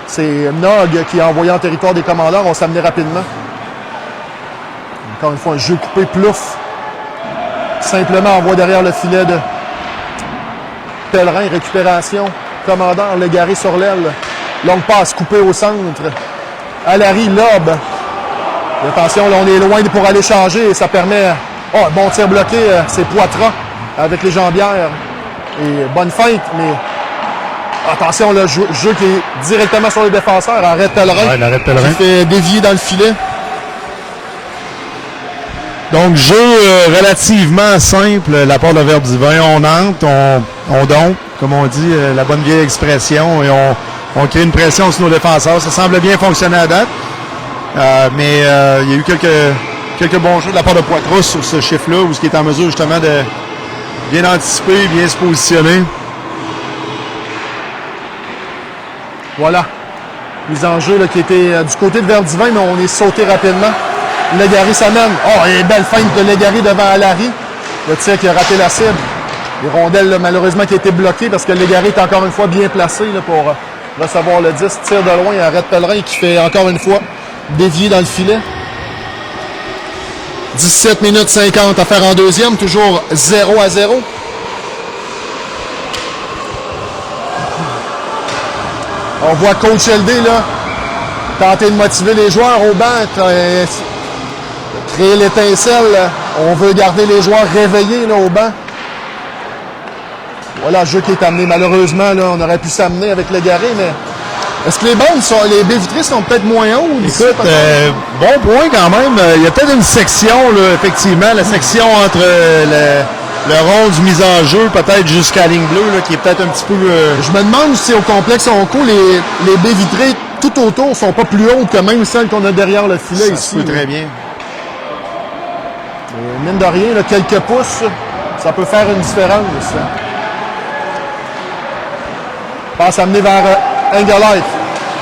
C'est Nog qui a envoyé en territoire des commandeurs. On s'amenait rapidement. Encore une fois, un jeu coupé plouf. Simplement envoie derrière le filet de Pellerin. Récupération. Commandeur, Légaré sur l'aile. Longue passe coupée au centre. Alary, lob. Attention, là, on est loin pour aller changer et ça permet... Oh, un bon tir bloqué, c'est Poitras avec les jambières. Et bonne feinte, mais... Attention, le jeu qui est directement sur le défenseur. Arrête Pellerin. Ouais, l'arrêt Pellerin. Qui fait dévier dans le filet. Donc, jeu relativement simple. La part de Verdivin, on entre, on dompe, comme on dit, la bonne vieille expression, et on crée une pression sur nos défenseurs. Ça semble bien fonctionner à date. Mais il y a eu quelques bons jeux de la part de Poitras sur ce chiffre-là, où ce qui est en mesure justement de bien anticiper, bien se positionner. Voilà. Mise en jeu là, qui était du côté de Verdivin, mais on est sauté rapidement. Légaré s'amène. Oh, et belle feinte de Légaré devant Alary. Le tir qui a raté la cible. Les rondelles, là, malheureusement, qui a été bloquées parce que Légaré est encore une fois bien placé là, pour recevoir le 10. Tire de loin, arrête Pellerin qui fait encore une fois dévier dans le filet. 17 minutes 50 à faire en deuxième, toujours 0-0. On voit Coach LD là, tenter de motiver les joueurs au banc, créer l'étincelle. On veut garder les joueurs réveillés là, au banc. Voilà le jeu qui est amené. Malheureusement, là, on aurait pu s'amener avec Légaré, mais est-ce que les baies vitrées sont peut-être moins hauts? Écoute, bon point quand même. Il y a peut-être une section, là, effectivement, la section entre le rond du mise en jeu, peut-être jusqu'à la ligne bleue, là, qui est peut-être un petit peu... Je me demande si au complexe Onco, les baies vitrées tout autour sont pas plus hautes que même celles qu'on a derrière le filet ici. Ça se peut très bien. Mais mine de rien, là, quelques pouces, ça peut faire une différence. Passe amené vers Engelheit.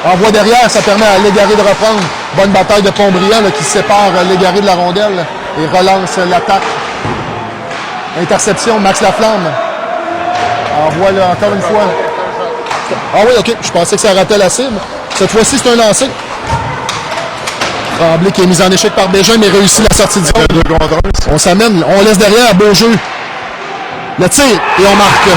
Envoie derrière, ça permet à Légaré de reprendre. Bonne bataille de Pontbriand là, qui sépare Légaré de la rondelle et relance l'attaque. Interception, Max Laflamme. Envoie là, encore une fois. Ah oui, ok, je pensais que ça ratait la cible. Cette fois-ci, c'est un lancer. Tremblay qui est mis en échec par Bégin, mais réussit la sortie du zone. 2 contre 1. On s'amène, on laisse derrière, beau jeu. Le tir, et on marque.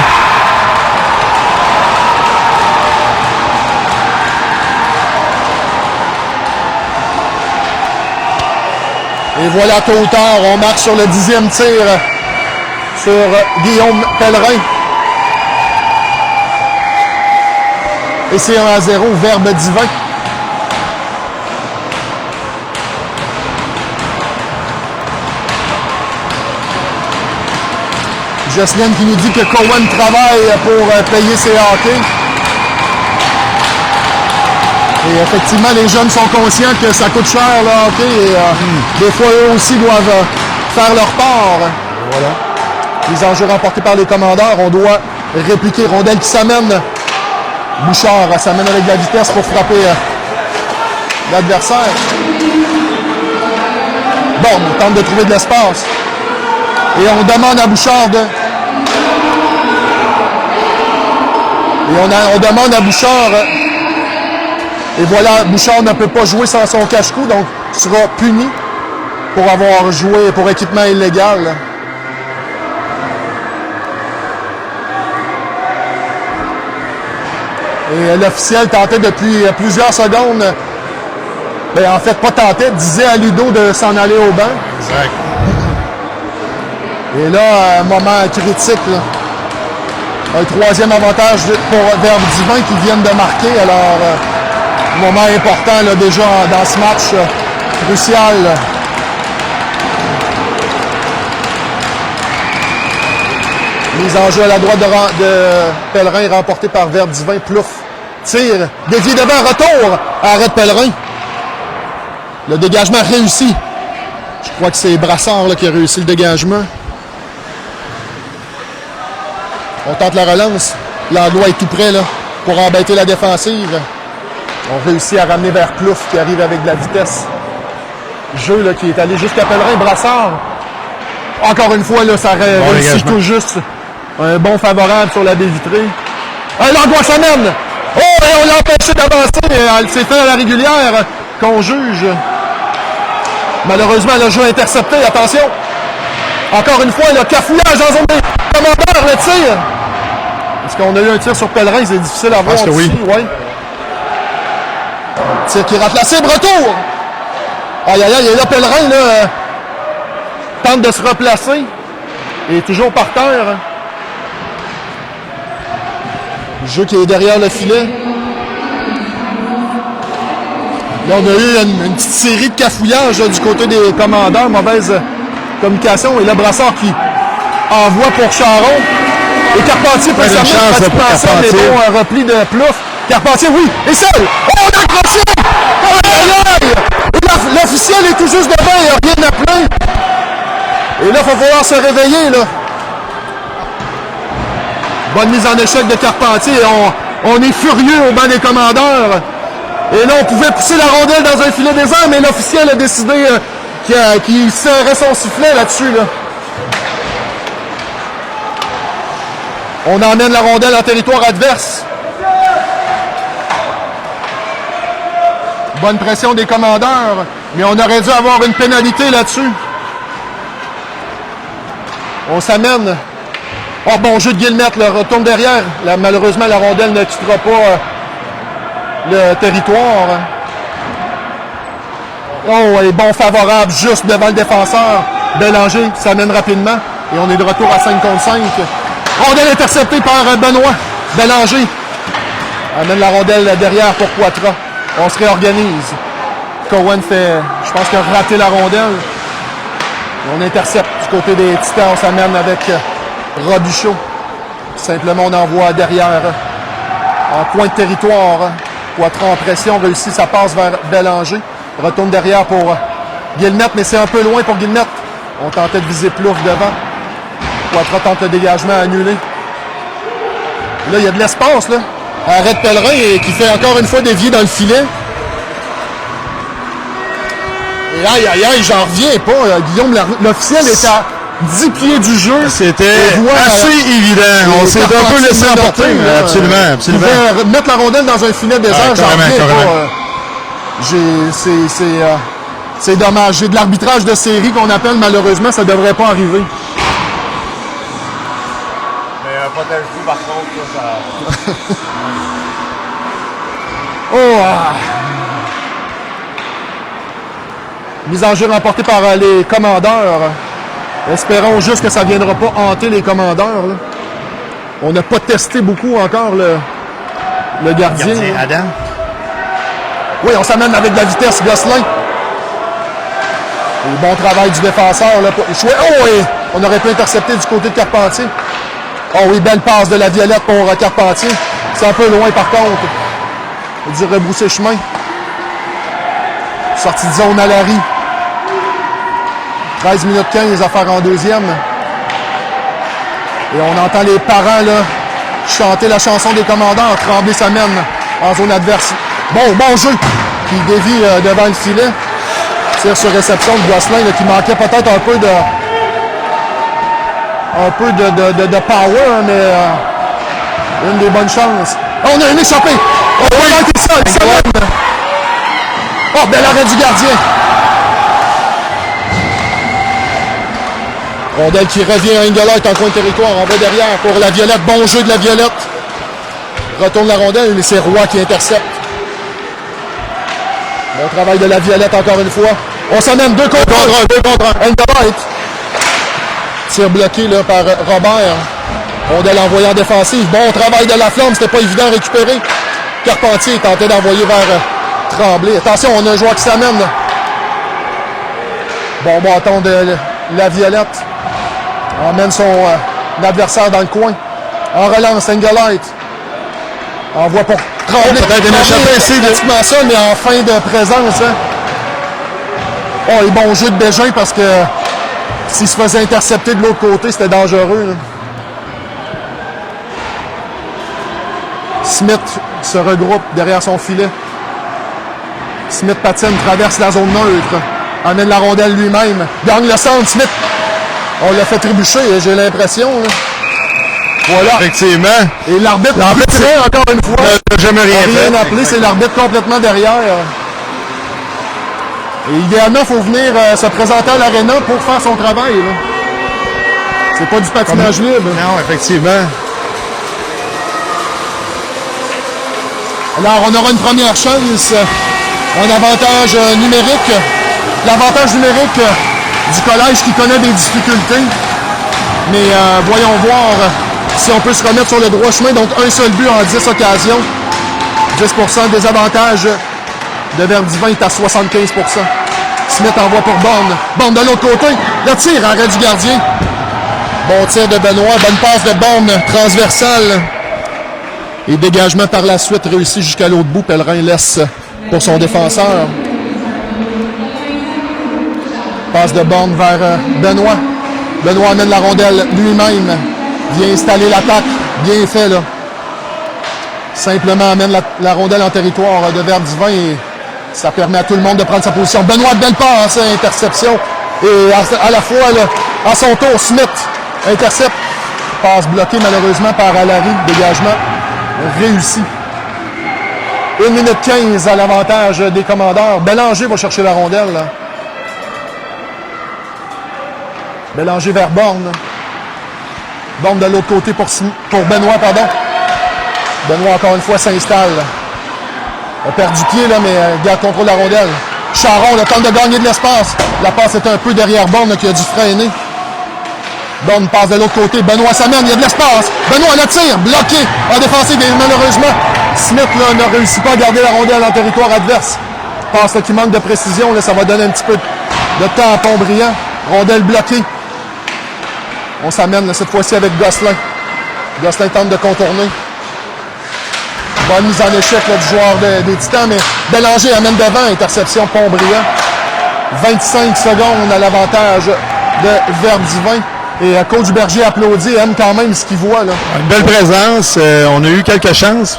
Et voilà, tôt ou tard, on marque sur le 10e tir sur Guillaume Pellerin. Et c'est 1-0, verbe divin. Jocelyne qui nous dit que Cowan travaille pour payer ses hockey. Et effectivement, les jeunes sont conscients que ça coûte cher le hockey et des fois, eux aussi doivent faire leur part. Voilà. Les enjeux remportés par les commandeurs, on doit répliquer. Rondelle qui s'amène. Bouchard s'amène avec de la vitesse pour frapper l'adversaire. Bon, on tente de trouver de l'espace. Et on demande à Bouchard de... Et on demande à Bouchard... Et voilà, Bouchard ne peut pas jouer sans son cache-cou, donc sera puni pour avoir joué pour équipement illégal. Et l'officiel tentait depuis plusieurs secondes, ben en fait pas tentait, disait à Ludo de s'en aller au banc. Exact. Et là, un moment critique, là. Un troisième avantage pour Verbe Divin qui viennent de marquer. Alors, moment important là, déjà dans ce match crucial. Mise en jeu à la droite de Pellerin, remporté par Verbe Divin. Plouf, tire, dévié devant, retour, arrête Pellerin. Le dégagement réussi. Je crois que c'est Brassard là, qui a réussi le dégagement. On tente la relance. Langlois est tout près là, pour embêter la défensive. On réussit à ramener vers Plouf qui arrive avec de la vitesse. Jeu là, qui est allé jusqu'à Pellerin. Brassard. Encore une fois, là, ça réussit tout juste. Un bon favorable sur la baie vitrée. Langlois s'amène. Oh, et on l'a empêché d'avancer. Elle s'est fait à la régulière qu'on juge. Malheureusement, le jeu intercepté. Attention. Encore une fois, le cafouillage en zone des commandeurs, le tir. Est-ce qu'on a eu un tir sur Pellerin? C'est difficile à voir ici. Oui. Ouais. Tir qui rate la cible. Retour. Aïe, aïe, aïe. Et là, Pellerin, là, tente de se replacer. Il est toujours par terre. Le jeu qui est derrière le filet. Là, on a eu une petite série de cafouillages là, du côté des commandeurs. Mauvaise communication. Et là, Brassard qui envoie pour Charon. Et Carpentier peut s'amener pratiquement seul. Les bons replis de Plouf. Carpentier, oui, et seul. Oh, on a accroché. Aïe, aïe, aïe. L'officiel est tout juste devant. Il n'y a rien appelé. Et là, il va falloir se réveiller. Là. Bonne mise en échec de Carpentier. On est furieux au banc des commandeurs. Et là, on pouvait pousser la rondelle dans un filet désert, mais l'officiel a décidé qu'il serrait son sifflet là-dessus. Là. On emmène la rondelle en territoire adverse. Bonne pression des commandeurs, mais on aurait dû avoir une pénalité là-dessus. On s'amène. Oh, bon jeu de Guillemette, le retourne derrière. Là, malheureusement, la rondelle ne quittera pas le territoire. Oh, et bon favorable juste devant le défenseur. Bélanger s'amène rapidement. Et on est de retour à 5 contre 5. Rondelle interceptée par Benoît. Bélanger amène la rondelle derrière pour Poitras. On se réorganise. Cohen fait, je pense qu'il a raté la rondelle. On intercepte du côté des Titans. On s'amène avec Robichaud. Simplement, on envoie derrière en coin de territoire. Poitras en pression, réussit sa passe vers Bélanger. Retourne derrière pour Guillemette, mais c'est un peu loin pour Guillemette. On tentait de viser Plouffe devant. Poitras tente le dégagement annulé. Là, il y a de l'espace, là. Arrête Pellerin et qui fait encore une fois dévier dans le filet. Et aïe, aïe, aïe, j'en reviens pas. Guillaume, l'officiel est à 10 pieds du jeu. C'était assez évident. On s'est un peu laissé emporter. Absolument, absolument. Il pouvait mettre la rondelle dans un filet désert, j'en reviens pas. C'est dommage. J'ai de l'arbitrage de série qu'on appelle, malheureusement, ça devrait pas arriver. Mais pas tel coup, par contre, ça... Oh! Mise en jeu remportée par les commandeurs. Espérons juste que ça ne viendra pas hanter les commandeurs. Là. On n'a pas testé beaucoup encore le gardien. Adam. Oui, on s'amène avec de la vitesse, Gosselin. Et bon travail du défenseur. Là, oh oui! On aurait pu intercepter du côté de Carpentier. Oh oui, belle passe de la Violette pour Carpentier. C'est un peu loin par contre. On dit rebrousser chemin. Sortie de zone à Larry. 13 minutes 15 à faire en deuxième. Et on entend les parents là, chanter la chanson des commandants. Tremblay s'amène en zone adverse. Bon jeu qui dévie devant le filet. Tire sur réception de Gosselin là, qui manquait peut-être un peu de power, hein, mais une des bonnes chances. Oh, on a une échappée. Oh, oui, c'est ça, il s'amène. Oh, bel arrêt du gardien. Rondelle qui revient à Engelhardt en coin de territoire. On va derrière pour la Violette. Bon jeu de la Violette. Retourne la rondelle, mais c'est Roy qui intercepte. Bon travail de la Violette encore une fois. On s'amène 2 contre 1. Engelhardt. Tir bloqué là, par Robert. Rondelle envoyée en défensive. Bon travail de la Flamme. C'était pas évident à récupérer. Carpentier tentait d'envoyer vers Tremblay. Attention, on a un joueur qui s'amène. Bon bâton de la Violette. Emmène son adversaire dans le coin. En relance, Engelhardt. Envoie pour Tremblay. Peut-être une échappée ici. Pratiquement ça, mais en fin de présence. Hein. Oh, et bon jeu de Bégin parce que s'il se faisait intercepter de l'autre côté, c'était dangereux. Là. Smith se regroupe derrière son filet. Smith patine, traverse la zone neutre. Emmène la rondelle lui-même. Gagne le centre, Smith. On l'a fait trébucher, j'ai l'impression. Voilà. Effectivement. Et l'arbitre encore une fois. N'a jamais rien fait. Appelé, c'est l'arbitre complètement derrière. Et idéalement, il faut venir se présenter à l'aréna pour faire son travail. Là. C'est pas du patinage libre. Non, effectivement. Alors, on aura une première chance. Un avantage numérique. L'avantage numérique du collège qui connaît des difficultés. Mais voyons voir si on peut se remettre sur le droit chemin. Donc, un seul but en 10 occasions. 10% des avantages de Verdivin est à 75%. Smith envoie pour Borne. Borne de l'autre côté. Le tir, arrêt du gardien. Bon tir de Benoît. Bonne passe de Borne transversale. Et dégagement par la suite réussi jusqu'à l'autre bout. Pellerin laisse pour son défenseur. Passe de Borne vers Benoît. Benoît amène la rondelle lui-même. Vient installer l'attaque. Bien fait, là. Simplement amène la rondelle en territoire de Verdivin et ça permet à tout le monde de prendre sa position. Benoît, belle passe, interception. Et à la fois, là, à son tour, Smith intercepte. Passe bloquée malheureusement par Alary. Dégagement réussi. 1 minute 15 à l'avantage des commandeurs. Bélanger va chercher la rondelle. Là. Bélanger vers Borne. Borne de l'autre côté pour Benoît, pardon. Benoît encore une fois s'installe. a perdu pied, là, mais garde contrôle de la rondelle. Charon, le temps de gagner de l'espace. La passe est un peu derrière Borne, qui a dû freiner. Borne passe de l'autre côté. Benoît s'amène, il y a de l'espace. Benoît le tire, bloqué en défensive. Et malheureusement, Smith là, ne réussit pas à garder la rondelle en territoire adverse. Passe là, qui manque de précision. Là, ça va donner un petit peu de temps à Pont-Brillant. Rondelle bloquée. On s'amène là, cette fois-ci avec Gosselin. Gosselin tente de contourner. Bonne mise en échec là, du joueur des Titans, mais Bélanger amène devant, interception Pont-Brillant. 25 secondes à l'avantage de Verdivin. Et Coach Berger applaudit, aime quand même ce qu'il voit. Là. Une belle présence, on a eu quelques chances.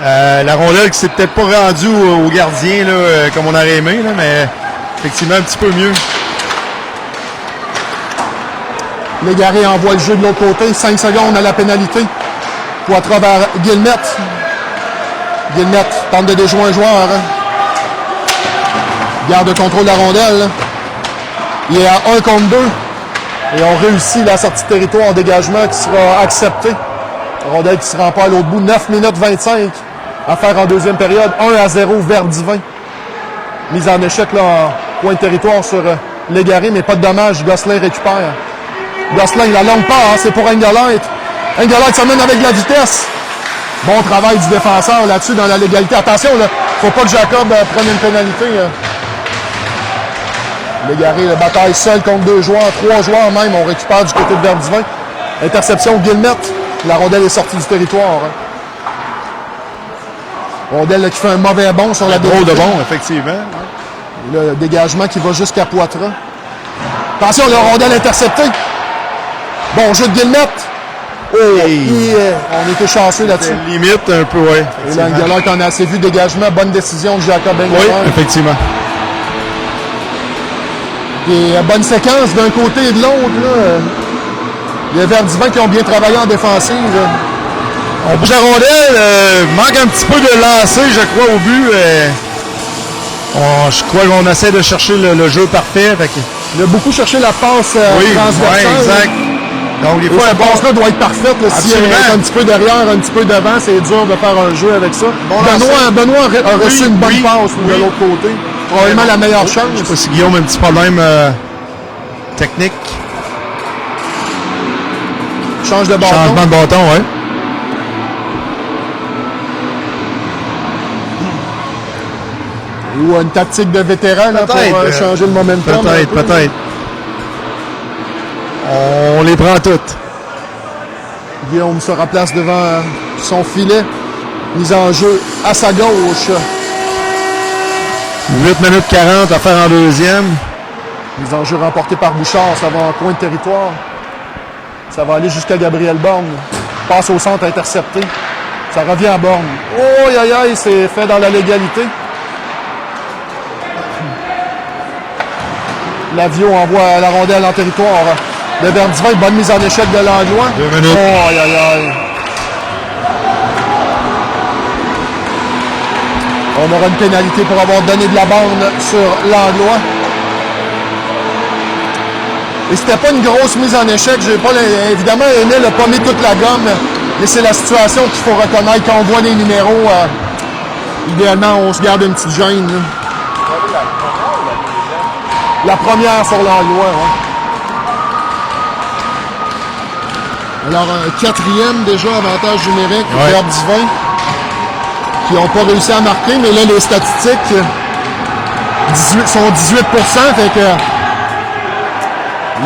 La rondelle qui s'est peut-être pas rendue au gardien là, comme on aurait aimé, là, mais effectivement un petit peu mieux. Légaré envoie le jeu de l'autre côté, 5 secondes à la pénalité. Poitras vers Guillemette. Guillemette tente de déjouer un joueur. Hein. Garde le contrôle de la rondelle. Là. Il est à 1 contre 2. Et on réussit la sortie de territoire en dégagement qui sera acceptée. Rondelle qui se rend pas à l'autre bout. 9 minutes 25 à faire en deuxième période. 1-0 Verdivin. Mise en échec là, en point de territoire sur Légaré, mais pas de dommage. Gosselin récupère. Gosselin, la longue part, hein, c'est pour Engelhardt. Engelhardt s'amène avec la vitesse. Bon travail du défenseur là-dessus dans la légalité. Attention, là, faut pas que Jacob prenne une pénalité. Légaré, la bataille seul contre 2 joueurs, 3 joueurs même. On récupère du côté de Verdivin. Interception Guillemette. La rondelle est sortie du territoire. Hein. Rondelle là, qui fait un mauvais bond sur la Drôle de bon, effectivement. Et là, le dégagement qui va jusqu'à Poitras. Attention, la rondelle interceptée. Bon jeu de Guillemette. Oh, on était chanceux là-dessus. Limite un peu, oui. Et là, Engelhardt en a assez vu. Dégagement, bonne décision de Jacob Engelhardt. Oui, effectivement. Et bonne séquence d'un côté et de l'autre. Il y a Verdivin qui ont bien travaillé en défensive. On bouge la rondelle, manque un petit peu de lancer, je crois, au but. Je crois qu'on essaie de chercher le jeu parfait. Fait que... Il a beaucoup cherché la passe transversale. Oui, exact. Donc, des fois, cette passe-là doit être parfaite. Si elle est un petit peu derrière, un petit peu devant, c'est dur de faire un jeu avec ça. Bon, Benoît a reçu une bonne passe de l'autre côté. Probablement la meilleure chance. Je ne sais pas si Guillaume a un petit problème technique. Change de bâton. Changement de bâton, oui. Ou une tactique de vétéran là, pour changer le momentum. Peut-être. On les prend toutes. Guillaume se remplace devant son filet. Mise en jeu à sa gauche. 8 minutes 40 à faire en deuxième. Mise en jeu remportée par Bouchard. Ça va en coin de territoire. Ça va aller jusqu'à Gabriel Borne. Passe au centre intercepté. Ça revient à Borne. Oh, aïe, aïe, c'est fait dans la légalité. Lavio envoie la rondelle en territoire de Verdivin. Bonne mise en échec de Langlois. 2 minutes. Oh, aïe, aïe, aïe. On aura une pénalité pour avoir donné de la bande sur Langlois. Et c'était pas une grosse mise en échec. J'ai pas évidemment, Émile n'a pas mis toute la gomme. Mais c'est la situation qu'il faut reconnaître. Quand on voit les numéros, idéalement, on se garde une petite gêne. Là. La première sur Langlois, ouais. Alors, un 4e déjà, avantage numérique, Verdivin, qui n'ont pas réussi à marquer, mais là, les statistiques sont 18%, fait que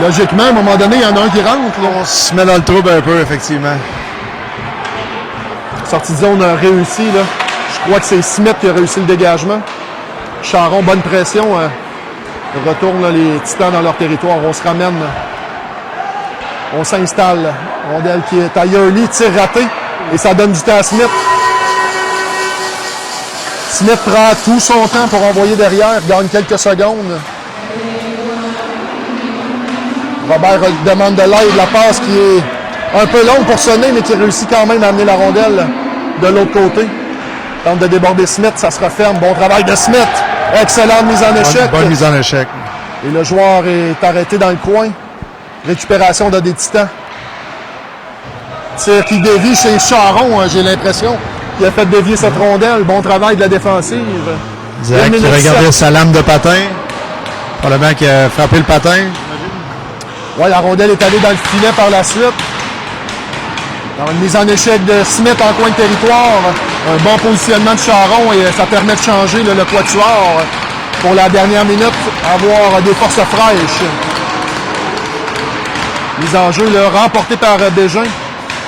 logiquement, à un moment donné, il y en a un qui rentre. Là. On se met dans le trouble un peu, effectivement. Sortie de zone réussie, là. Je crois que c'est Smith qui a réussi le dégagement. Charon, bonne pression. Retourne là, les Titans dans leur territoire. On se ramène. On s'installe. Rondelle qui est à Yurley, tir raté. Et ça donne du temps à Smith. Smith prend tout son temps pour envoyer derrière. Gagne quelques secondes. Robert demande de l'aide. La passe qui est un peu longue pour sonner, mais qui réussit quand même à amener la rondelle de l'autre côté. Tente de déborder Smith, ça se referme. Bon travail de Smith. Excellente mise en échec. Bonne mise en échec. Et le joueur est arrêté dans le coin. Récupération de des Titans. Tir qui dévie chez Charon, j'ai l'impression. qui a fait dévier cette rondelle. Bon travail de la défensive. Zach qui regardait sa lame de patin. Probablement qui a frappé le patin. Ouais, la rondelle est allée dans le filet par la suite. Dans une mise en échec de Smith en coin de territoire. Un bon positionnement de Charon et ça permet de changer le quatuor pour la dernière minute, avoir des forces fraîches. Mise en jeu là, remportée par Bégin.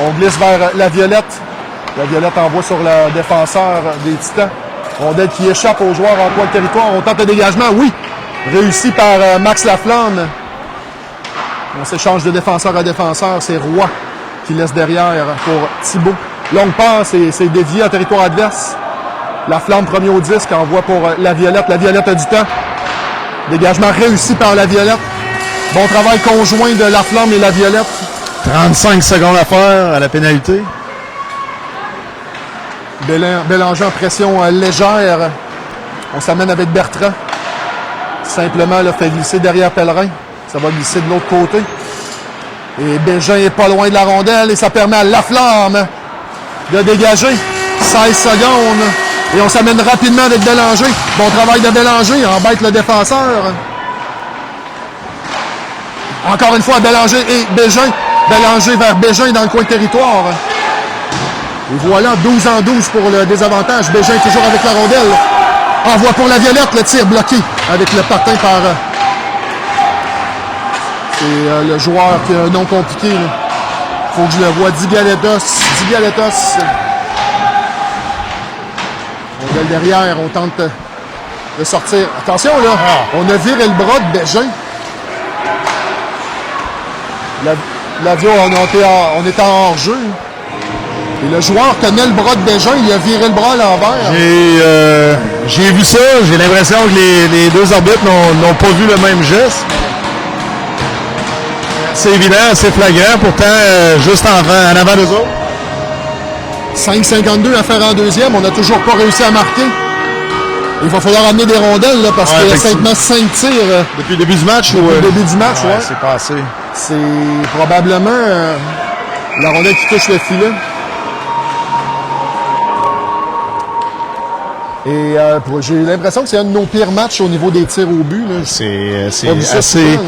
On glisse vers la Violette. La Violette envoie sur le défenseur des Titans. Rondelle qui échappe aux joueurs en coin de territoire. On tente le dégagement, oui. Réussi par Max Laflamme. On s'échange de défenseur à défenseur. C'est Roy qui laisse derrière pour Thibault. Longue passe et c'est dévié en territoire adverse. Laflamme premier au disque envoie pour la Violette. La Violette a du temps. Dégagement réussi par la Violette. Bon travail conjoint de Laflamme et la Violette. 35 secondes à faire à la pénalité. Bélanger en pression légère. On s'amène avec Bertrand. Simplement, le fait glisser derrière Pellerin. Ça va glisser de l'autre côté. Et Bégin est pas loin de la rondelle et ça permet à Laflamme de dégager. 16 secondes. Et on s'amène rapidement avec Bélanger. Bon travail de Bélanger. Embête le défenseur. Encore une fois, Bélanger et Bégin. Bélanger vers Bégin dans le coin de territoire. Et voilà, 12 en 12 pour le désavantage. Bégin toujours avec la rondelle. Envoie pour la Violette, le tir bloqué avec le patin par... C'est le joueur qui a un nom compliqué. Il faut que je le voie. Digaletos. Rondelle derrière, on tente de sortir. Attention là, on a viré le bras de Bégin. L'avio, on était en hors-jeu. Et le joueur tenait le bras de Bégin, il a viré le bras à l'envers. J'ai vu ça, j'ai l'impression que les deux arbitres n'ont pas vu le même geste. C'est évident, c'est flagrant, pourtant juste en avant d'eux autres. 5,52 à faire en deuxième, on n'a toujours pas réussi à marquer. Il va falloir amener des rondelles là, parce qu'il y a simplement 5 tirs. Depuis le début du match? Depuis le début du match, ouais. C'est passé. C'est probablement la rondelle qui touche le filet. Et j'ai l'impression que c'est un de nos pires matchs au niveau des tirs au but. C'est assez... Souvent,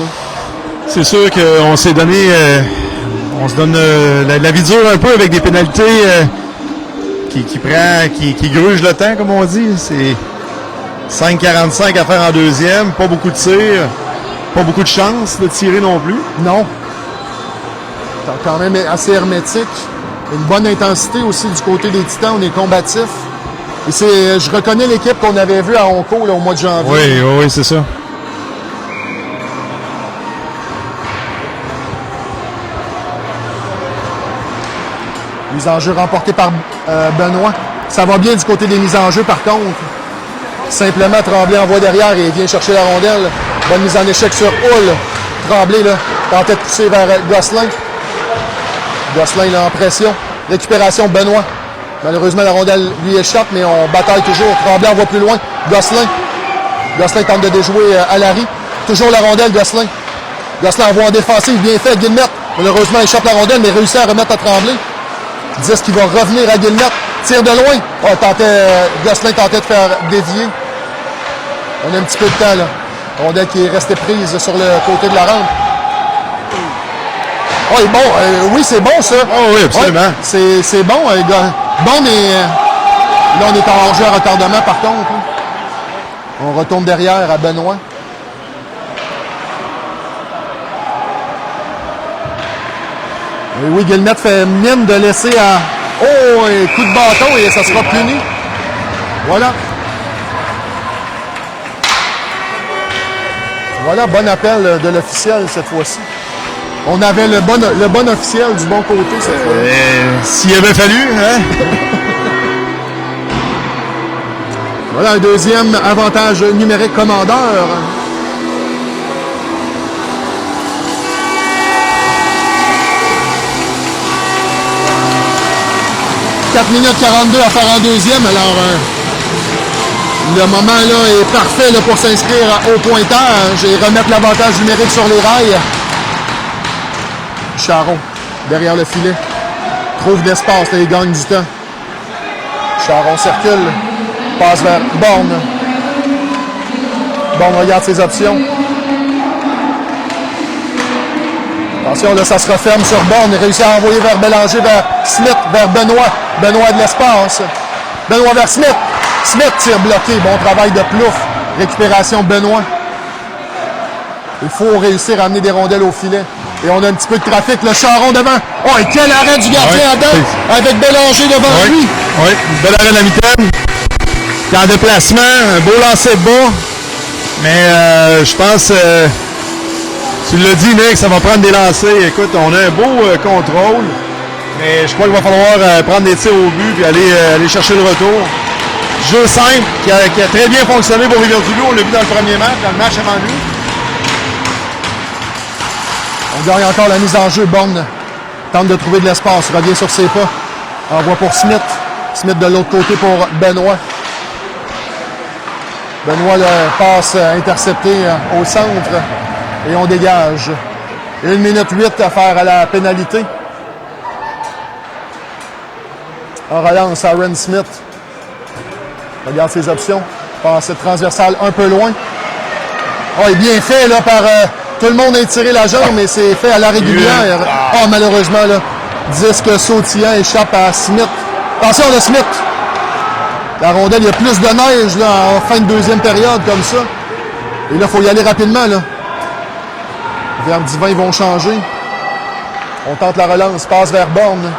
c'est sûr qu'on s'est donné... on se donne la vie dure un peu avec des pénalités qui grugent le temps, comme on dit. C'est 5,45 à faire en deuxième. Pas beaucoup de tirs. Pas beaucoup de chance de tirer non plus. Non. C'est quand même assez hermétique. Une bonne intensité aussi du côté des Titans. On est combatifs. Et je reconnais l'équipe qu'on avait vue à Onco là, au mois de janvier. Oui, c'est ça. Mise en jeu remportée par Benoît. Ça va bien du côté des mises en jeu par contre. Simplement, Tremblay envoie derrière et vient chercher la rondelle. Bonne mise en échec sur Hull. Tremblay là, tentait de pousser vers Gosselin. Gosselin là, en pression. Récupération Benoît. Malheureusement, la rondelle lui échappe, mais on bataille toujours. Tremblay envoie plus loin. Gosselin tente de déjouer à Larry. Toujours la rondelle, Gosselin. Gosselin envoie en défensive, bien fait. Guillemette, malheureusement, échappe la rondelle, mais réussit à remettre à Tremblay. Disent qu'il va revenir à Guillemette. Tire de loin. Gosselin tentait de faire dévier. On a un petit peu de temps, là. Rondelle qui est restée prise sur le côté de la rampe. Oh, bon, oui, c'est bon, ça. Oh oui, absolument. Ouais, c'est bon, bon, mais là, on est en hors-jeu à retardement, par contre. On retourne derrière à Benoît. Et oui, Guillemette fait mine de laisser à... Oh, et coup de bâton et ça sera puni. Voilà. Voilà, bon appel de l'officiel cette fois-ci. On avait le bon officiel du bon côté cette fois. S'il avait fallu, hein? Voilà un deuxième avantage numérique commandeur. « 4 minutes 42 à faire en deuxième. Alors, le moment là est parfait là, pour s'inscrire au pointage et remettre l'avantage numérique sur les rails. Charon, derrière le filet, trouve d'espace et il gagne du temps. Charon circule. Passe vers Borne. Borne regarde ses options. Attention, là, ça se referme sur Borne. Il réussit à envoyer vers Bélanger, vers Smith, vers Benoît. Benoît de l'espace. Benoît vers Smith. Smith tire bloqué. Bon travail de Plouffe. Récupération Benoît. Il faut réussir à amener des rondelles au filet. Et on a un petit peu de trafic. Le Charon devant. Oh, et quel arrêt du gardien à date avec Bélanger devant lui. Oui, bel arrêt de la mitaine. Qui est en déplacement. Un beau lancer de bas. Mais je pense, tu l'as dit, Nick, ça va prendre des lancers. Écoute, on a un beau contrôle. Mais je crois qu'il va falloir prendre des tirs au but et aller chercher le retour. Jeu simple qui a très bien fonctionné pour Rivière-du-Loup. On l'a vu dans le premier match, dans le match avant lui. On gagne encore la mise en jeu. Borne tente de trouver de l'espace. Revient sur ses pas. Envoie pour Smith. Smith de l'autre côté pour Benoît. Benoît le passe intercepté au centre. Et on dégage. 1 minute 8 à faire à la pénalité. En relance, Aaron Smith. Regarde ses options. Passe transversale un peu loin. Oh, il est bien fait là par... tout le monde a étiré la jambe, mais c'est fait à la régulière. Oh, malheureusement, là, disque sautillant échappe à Smith. Attention, le Smith. La rondelle, il y a plus de neige là, en fin de deuxième période, comme ça. Et là, il faut y aller rapidement. Là. Vers Divin, ils vont changer. On tente la relance, passe vers Borne.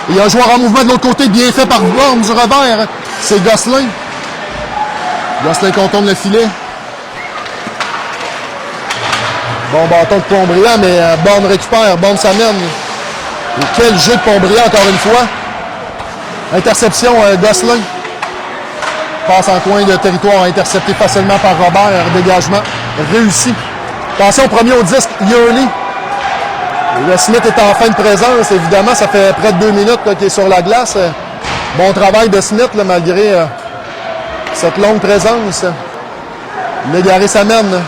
Il y a un joueur en mouvement de l'autre côté, bien fait par Borne du revers. C'est Gosselin. Gosselin contourne le filet. Bon bâton de Pontbriand, mais Borne récupère, Borne s'amène. Et quel jeu de Pontbriand, encore une fois. Interception, Gosselin. Passe en coin de territoire, intercepté facilement par Robert. Dégagement réussi. Attention, premier au disque, Yurley. Le Smith est en fin de présence, évidemment. Ça fait près de 2 minutes qu'il est sur la glace. Bon travail de Smith, là, malgré cette longue présence. Légaré s'amène.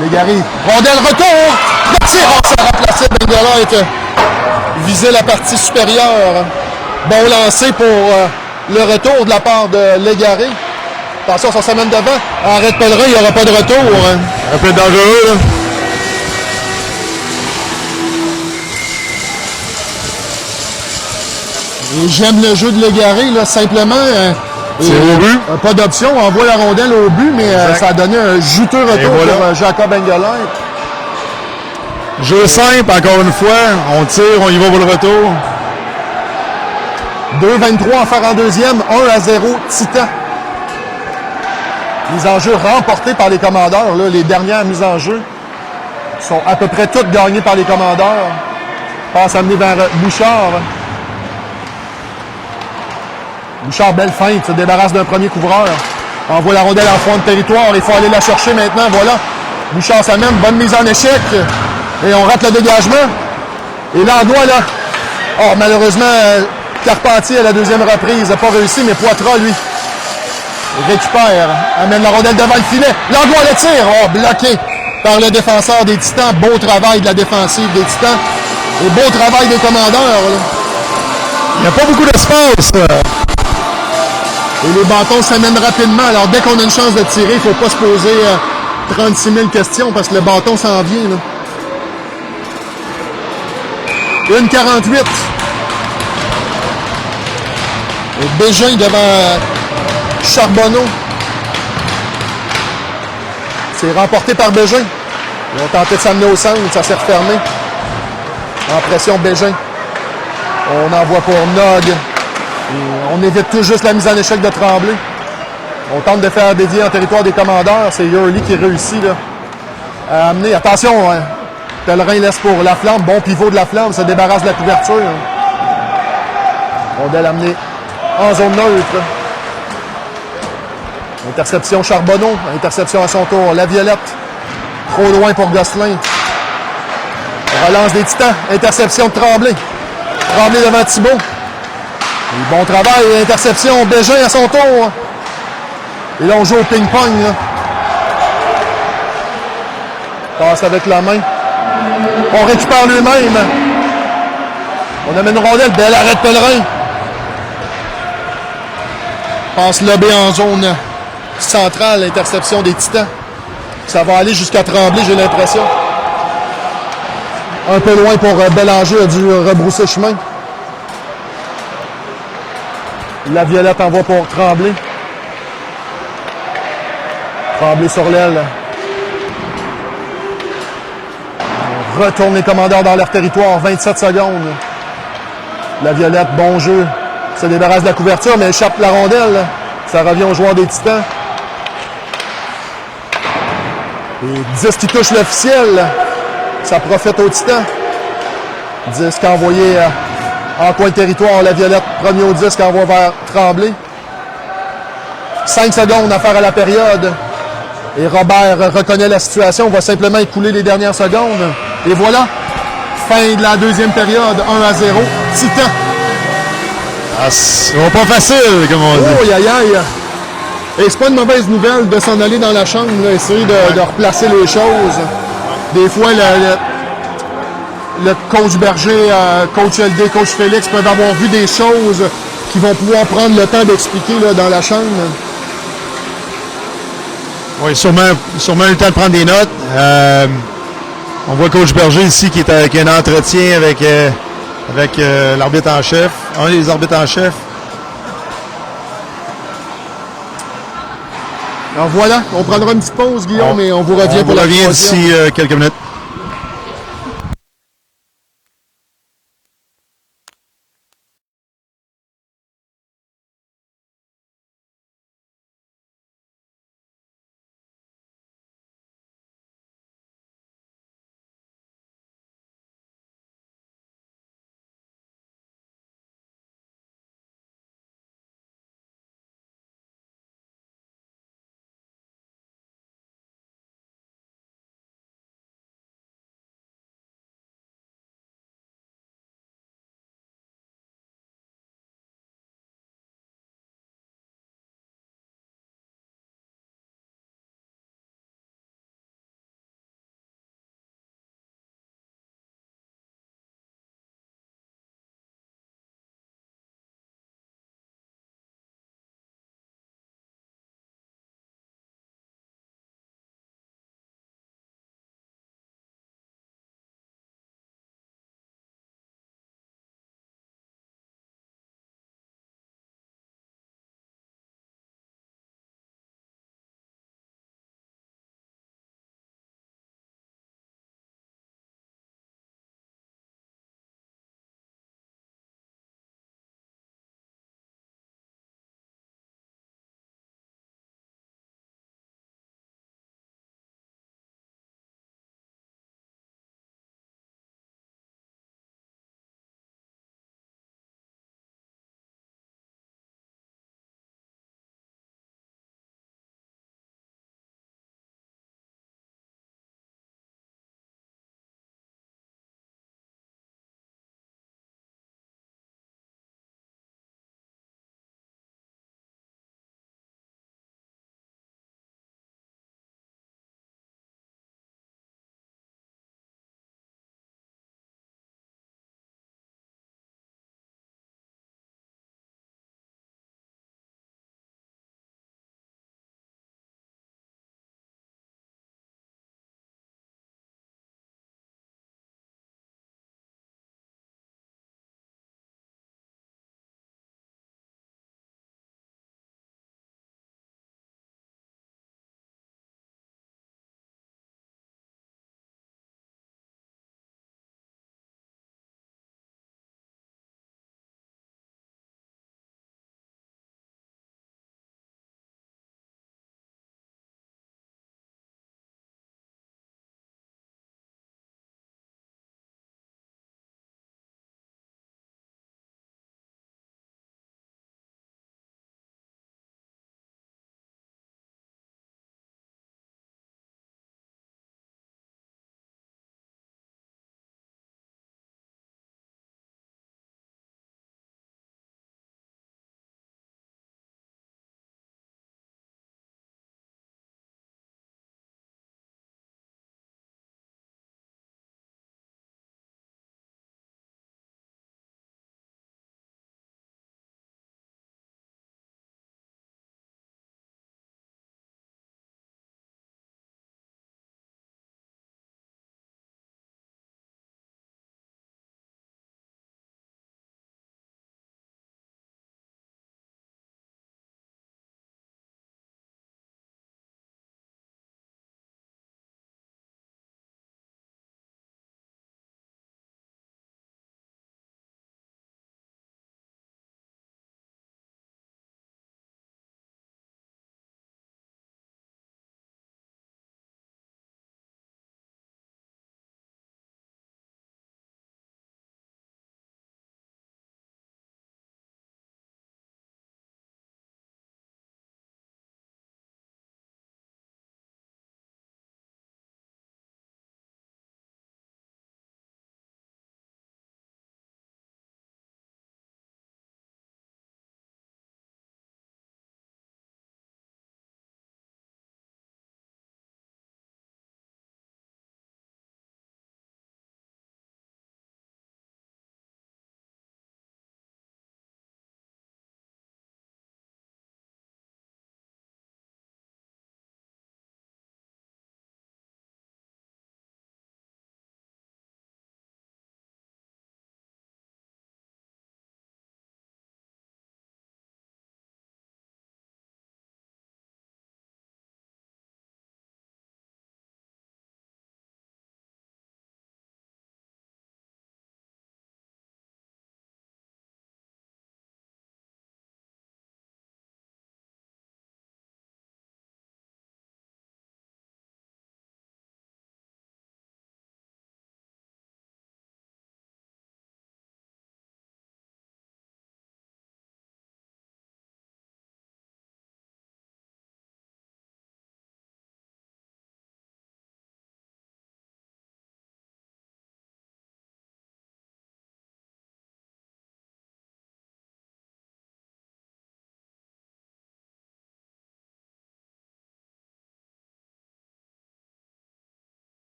Légaré. Rondelle retour. Le tir, on s'est remplacé. Bengalite visait la partie supérieure. Bon lancé pour le retour de la part de Légaré. Attention, ça s'amène devant. Arrête Pellerin, il n'y aura pas de retour. Un peu dangereux, là. Et j'aime le jeu de Légaré, là, simplement. C'est au but. Pas d'option, on envoie la rondelle au but, mais ça a donné un juteux retour voilà. pour Jacob Engelin. Jeu simple, encore une fois. On tire, on y va pour le retour. 2-23 à faire en deuxième, 1-0 Titan. Mise en jeu remportée par les commandeurs. Là, les dernières mises en jeu sont à peu près toutes gagnées par les commandeurs. Passe amené vers Bouchard. Bouchard, belle feinte, se débarrasse d'un premier couvreur. Envoie la rondelle en fond de territoire. Il faut aller la chercher maintenant. Voilà. Bouchard s'amène. Bonne mise en échec. Et on rate le dégagement. Et Landois, là. Oh, malheureusement, Carpentier à la deuxième reprise n'a pas réussi, mais Poitras, lui, récupère. Amène la rondelle devant le filet. Landois le tire. Oh, bloqué par le défenseur des Titans. Beau travail de la défensive des Titans. Et beau travail des commandeurs. Là. Il n'y a pas beaucoup d'espace. Et les bâtons s'amènent rapidement. Alors, dès qu'on a une chance de tirer, il ne faut pas se poser 36 000 questions parce que le bâton s'en vient. Là. 1,48. Et Bégin devant Charbonneau. C'est remporté par Bégin. Ils ont tenté de s'amener au centre, ça s'est refermé. En pression, Bégin. On envoie pour Nog. On évite tout juste la mise en échec de Tremblay. On tente de faire dédier en territoire des commandeurs. C'est Yurley qui réussit là, à amener. Attention, hein. Pellerin laisse pour la flamme. Bon pivot de la flamme, se débarrasse de la couverture. Rondelle amenée en zone neutre. Interception Charbonneau. Interception à son tour. La Violette. Trop loin pour Gosselin. Relance des Titans. Interception de Tremblay. Tremblay devant Thibault. Et bon travail. Interception. Bégin à son tour. Et là, on joue au ping-pong. Passe avec la main. On récupère lui-même. On amène une rondelle. Belle arrêt de Pellerin. Passe lobé en zone centrale, interception des Titans. Ça va aller jusqu'à Tremblay, j'ai l'impression. Un peu loin pour Bélanger, a dû rebrousser chemin. La Violette envoie pour Tremblay. Tremblay sur l'aile. Retourne les commandeurs dans leur territoire, 27 secondes. La Violette, bon jeu. Se débarrasse de la couverture, mais échappe la rondelle. Ça revient aux joueurs des Titans. Et 10 qui touche l'officiel. Ça profite aux Titans. Disque envoyé en coin de territoire. La Violette, premier au disque, envoie vers Tremblay. 5 secondes à faire à la période. Et Robert reconnaît la situation. On va simplement écouler les dernières secondes. Et voilà, fin de la deuxième période, 1-0. Titan. Ah, c'est pas facile, comme on dit. Oh, aïe, aïe. Et c'est pas une mauvaise nouvelle de s'en aller dans la chambre, là, essayer de replacer les choses. Des fois, le coach Berger, coach LD, coach Félix peuvent avoir vu des choses qu'ils vont pouvoir prendre le temps d'expliquer là, dans la chambre. Oui, sûrement eu le temps de prendre des notes. On voit coach Berger ici qui a un entretien avec l'arbitre en chef, un des arbitres en chef. Alors voilà, on prendra une petite pause, Guillaume, et on vous revient pour la troisième. On revient d'ici quelques minutes.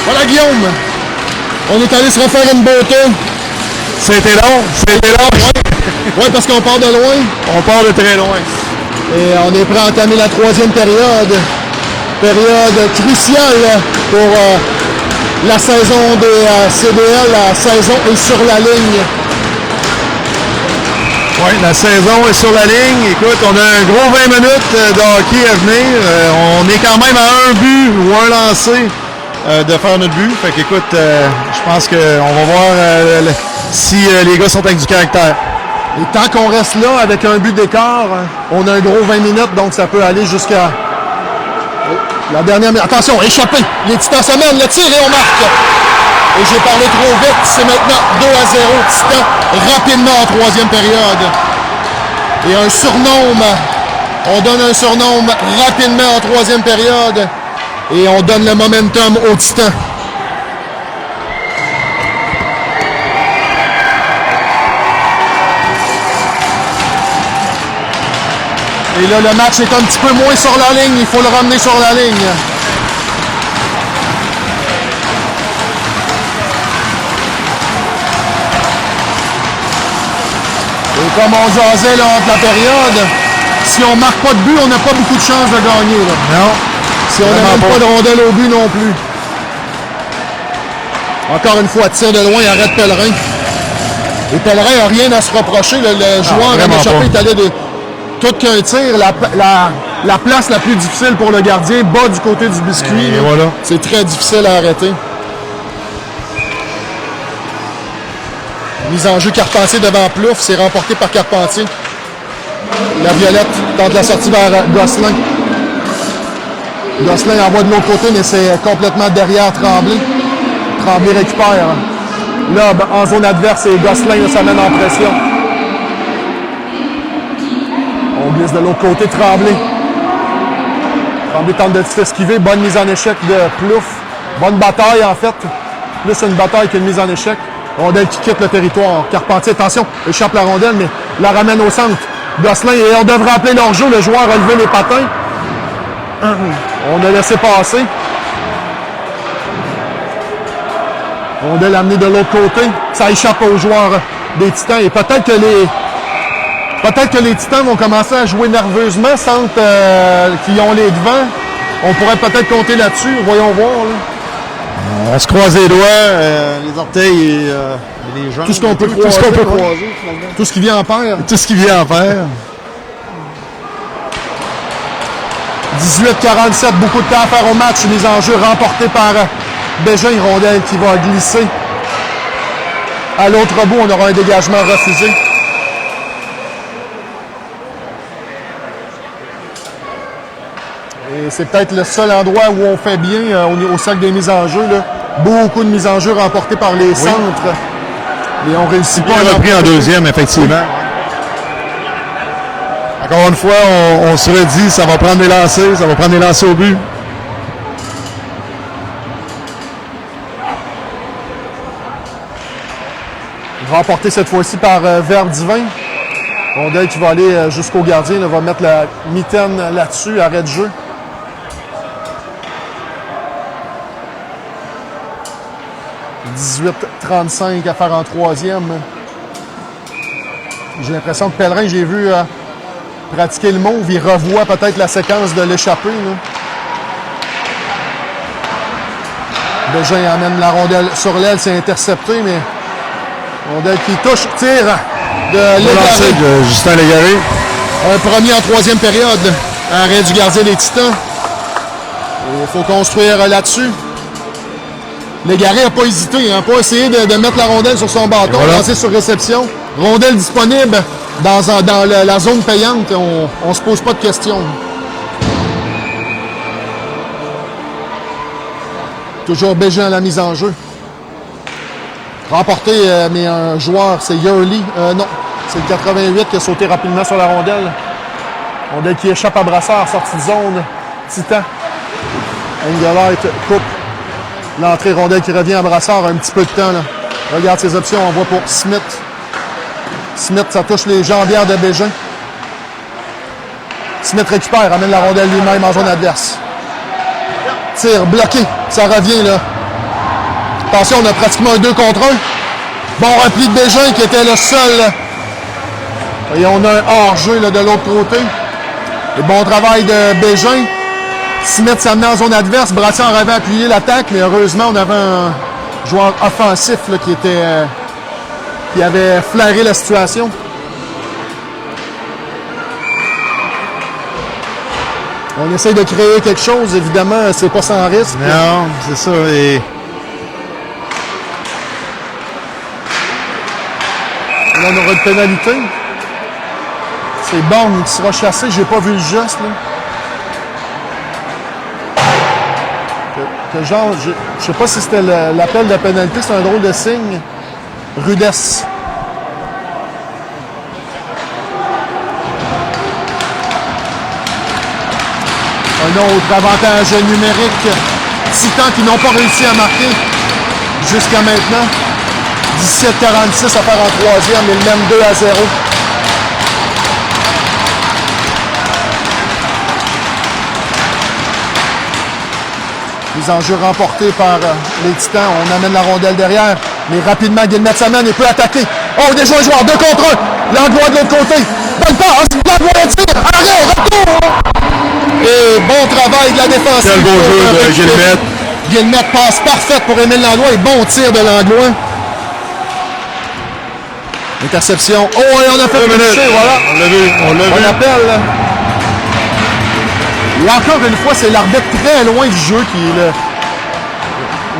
Voilà Guillaume. On est allé se refaire une beauté. C'était long. Oui, parce qu'on part de loin. On part de très loin. Et on est prêt à entamer la troisième période. Période cruciale pour la saison des CDL. La saison est sur la ligne. Oui, la saison est sur la ligne. Écoute, on a un gros 20 minutes de hockey à venir. On est quand même à un but ou un lancé de faire notre but. Fait qu'écoute, je pense qu'on va voir si les gars sont avec du caractère. Et tant qu'on reste là avec un but d'écart, on a un gros 20 minutes, donc ça peut aller jusqu'à la dernière minute. Attention, échappé! Les Titans se mènent, le tir et on marque! Et j'ai parlé trop vite, c'est maintenant 2-0 Titans, rapidement en troisième période. Et un surnombre, on donne un surnombre rapidement en troisième période. Et on donne le momentum aux Titans. Et là, le match est un petit peu moins sur la ligne. Il faut le ramener sur la ligne. Et comme on jasait là, entre la période, si on marque pas de but, on n'a pas beaucoup de chances de gagner. Là. Non. Si on n'a même pas de rondelle au but non plus. Encore une fois, tir de loin, arrête Pellerin. Et Pellerin n'a rien à se reprocher. Le joueur en échappé est allé de tout qu'un tir. La place la plus difficile pour le gardien, bas du côté du biscuit. Et voilà. C'est très difficile à arrêter. Mise en jeu Carpentier devant Plouffe, c'est remporté par Carpentier. La Violette tente la sortie vers Gosselin. Gosselin envoie de l'autre côté, mais c'est complètement derrière Tremblay. Tremblay récupère. Là, en zone adverse, et Gosselin s'amène en pression. On glisse de l'autre côté, Tremblay. Tremblay tente de s'esquiver. Bonne mise en échec de Plouffe. Bonne bataille, en fait. Plus une bataille qu'une mise en échec. Rondelle qui quitte le territoire. Carpentier, attention, échappe la rondelle, mais la ramène au centre. Gosselin, et on devrait appeler leur jeu. Le joueur a levé les patins. On a laissé passer. Rondelle amenée de l'autre côté. Ça échappe aux joueurs des Titans. Et peut-être que les Titans vont commencer à jouer nerveusement, sentent qu'ils ont les devants. On pourrait peut-être compter là-dessus. Voyons voir. Là. On se croise les doigts, les orteils et les jambes. Tout ce qu'on peut croiser. Tout ce qui vient en paire. Tout ce qui vient en paire. 18-47, beaucoup de temps à faire au match. Mise en jeu remportée par Bégin. Rondelle qui va glisser. À l'autre bout, on aura un dégagement refusé. Et c'est peut-être le seul endroit où on fait bien au sac des mises en jeu. Là. Beaucoup de mises en jeu remportées par les centres. Et on réussit pas à repris en deuxième, effectivement. Encore une fois, on se redit, ça va prendre des lancers, au but. Remporté cette fois-ci par Verdivin. Rondelle qui va aller jusqu'au gardien, là, va mettre la mitaine là-dessus, arrêt de jeu. « 18-35 à faire en troisième. » J'ai l'impression que Pellerin, j'ai vu pratiquer le move. Il revoit peut-être la séquence de l'échappée. Bégin amène la rondelle sur l'aile, c'est intercepté, mais rondelle qui touche, tir de Légaré. De Justin Légaré. Un premier en troisième période. Arrêt du gardien des Titans. Il faut construire là-dessus. Légaré n'a pas hésité, n'a pas essayé de mettre la rondelle sur son bâton, lancer sur réception. Rondelle disponible dans la zone payante. On ne se pose pas de questions. Toujours Bégin à la mise en jeu. Remporté, mais un joueur, c'est Yurley. Non, c'est le 88 qui a sauté rapidement sur la rondelle. Rondelle qui échappe à Brassard, sortie de zone. Titan. Engelhardt coupe. L'entrée, rondelle qui revient à Brassard, un petit peu de temps. Là. Regarde ses options, on voit pour Smith. Smith, ça touche les jambières de Bégin. Smith récupère, amène la rondelle lui-même en zone adverse. Tir bloqué, ça revient là. Attention, on a pratiquement un 2 contre 1. Bon repli de Bégin qui était le seul. Et on a un hors-jeu de l'autre côté. Et bon travail de Bégin. Smith s'amenait en zone adverse. Brassard avait appuyé l'attaque, mais heureusement, on avait un joueur offensif là, qui avait flairé la situation. On essaye de créer quelque chose, évidemment, c'est pas sans risque. Non, c'est ça. Et... Là, on aura une pénalité. C'est Bond qui sera chassé, j'ai pas vu le geste. Là. Que genre, je sais pas si c'était l'appel de la pénalité, c'est un drôle de signe. Rudesse. Un autre avantage numérique. Titans qui n'ont pas réussi à marquer jusqu'à maintenant. 17-46 à faire en troisième, ils mènent 2-0. Les enjeux remportés par les Titans. On amène la rondelle derrière. Mais rapidement, Guillemette s'amène et peut attaquer. Oh, déjà un joueur, 2 contre 1. Langlois de l'autre côté. Bonne passe. Langlois tire. Arrêt, retour. Et bon travail de la défense. Quel beau jeu de Guillemette. Guillemette passe parfaite pour Émile Langlois et bon tir de Langlois. Interception. Oh, et on a fait le toucher, voilà. On l'a vu, on l'a vu. On appelle. Et encore une fois, c'est l'arbitre très loin du jeu qui est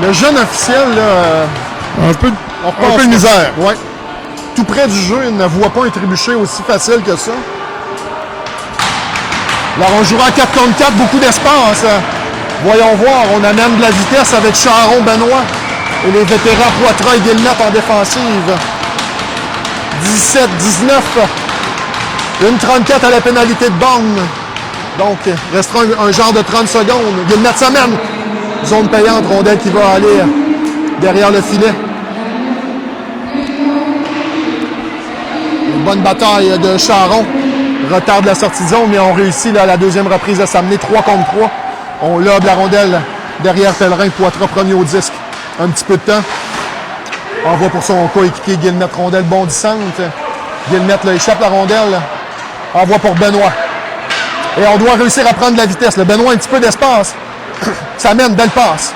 le jeune officiel. Là, un peu de misère. Ouais. Tout près du jeu, il ne voit pas un trébuchet aussi facile que ça. Alors, on jouera à 4 contre 4, beaucoup d'espace. Voyons voir, on amène de la vitesse avec Charon, Benoît et les vétérans Poitras et Guillemette en défensive. 17-19. Une 34 à la pénalité de Bond. Donc, il restera un genre de 30 secondes. Guillemette s'amène. Zone payante, rondelle qui va aller derrière le filet. Une bonne bataille de Charon. Retarde la sortie de zone, mais on réussit là, à la deuxième reprise à s'amener 3 contre 3. On lobe la rondelle derrière Pellerin. Poitras premier au disque. Un petit peu de temps. Envoie pour son coéquipier Guillemette, rondelle bondissante. Guillemette là, échappe la rondelle. Envoie pour Benoît. Et on doit réussir à prendre de la vitesse. Le Benoît, un petit peu d'espace. Ça mène, belle passe.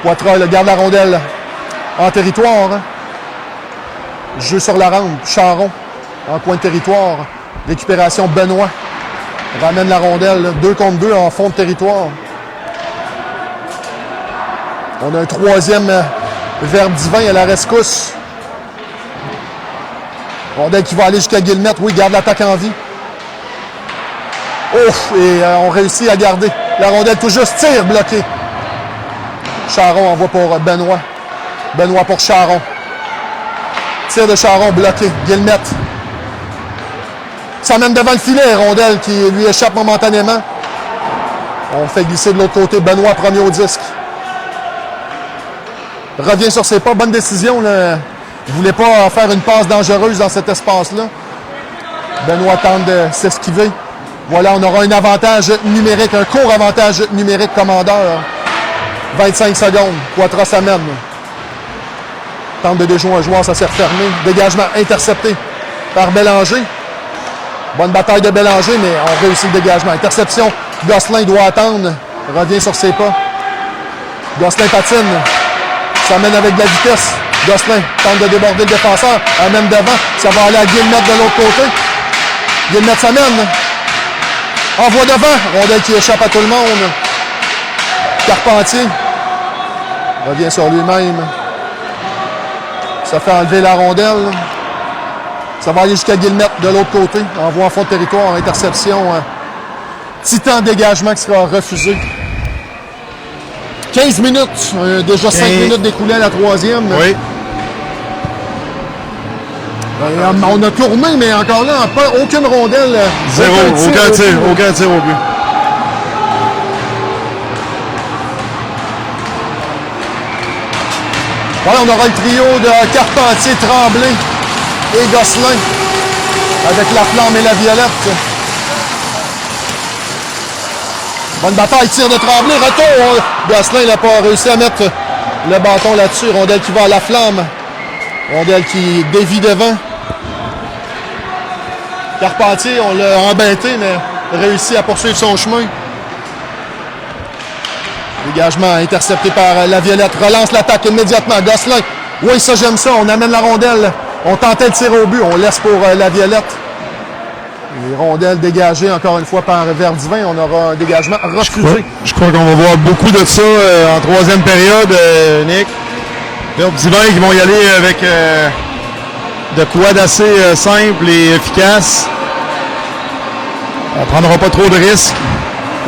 Poitras là, garde la rondelle en territoire. Jeu sur la rampe. Charon en coin de territoire. Récupération Benoît. Ramène la rondelle. 2 contre 2 en fond de territoire. On a un troisième verbe divin à la rescousse. Rondelle qui va aller jusqu'à Guillemette. Oui, garde l'attaque en vie. Ouf! Et on réussit à garder. La rondelle tout juste tire bloqué. Charon envoie pour Benoît. Benoît pour Charon. Tir de Charon bloqué. Guillemette. Ça mène devant le filet. Rondelle qui lui échappe momentanément. On fait glisser de l'autre côté. Benoît premier au disque. Revient sur ses pas. Bonne décision. Là. Il ne voulait pas faire une passe dangereuse dans cet espace-là. Benoît tente de s'esquiver. Voilà, on aura un avantage numérique, un court avantage numérique commandeur. 25 secondes. Poitras s'amène. Tente de déjouer un joueur, ça s'est refermé. Dégagement intercepté par Bélanger. Bonne bataille de Bélanger, mais on réussit le dégagement. Interception. Gosselin doit attendre. Revient sur ses pas. Gosselin patine. S'amène avec de la vitesse. Gosselin tente de déborder le défenseur. Amène devant. Ça va aller à Guillemette de l'autre côté. Guillemette s'amène. Envoie devant. Rondelle qui échappe à tout le monde. Carpentier. Revient sur lui-même. Ça fait enlever la rondelle. Ça va aller jusqu'à Guillemette de l'autre côté. Envoie en fond de territoire. Interception. Titan dégagement qui sera refusé. 15 minutes. Déjà 5 minutes d'écoulées à la troisième. Oui. On a tourné, mais encore là, aucune rondelle. Zéro. Aucun tir au but. Voilà, on aura le trio de Carpentier, Tremblay et Gosselin avec la flamme et la violette. Bonne bataille, tir de Tremblay, retour. Gosselin n'a pas réussi à mettre le bâton là-dessus. Rondelle qui va à la flamme. Rondelle qui dévie devant. Carpentier, on l'a embêté, mais réussit à poursuivre son chemin. Dégagement intercepté par la Violette. Relance l'attaque immédiatement. Gosselin. Oui, ça, j'aime ça. On amène la rondelle. On tentait de tirer au but. On laisse pour la Violette. Les rondelles dégagées encore une fois par Verdivin. On aura un dégagement refusé. Je crois qu'on va voir beaucoup de ça en troisième période, Nick. Verdivin qui vont y aller avec de quoi d'assez simple et efficace. On ne prendra pas trop de risques.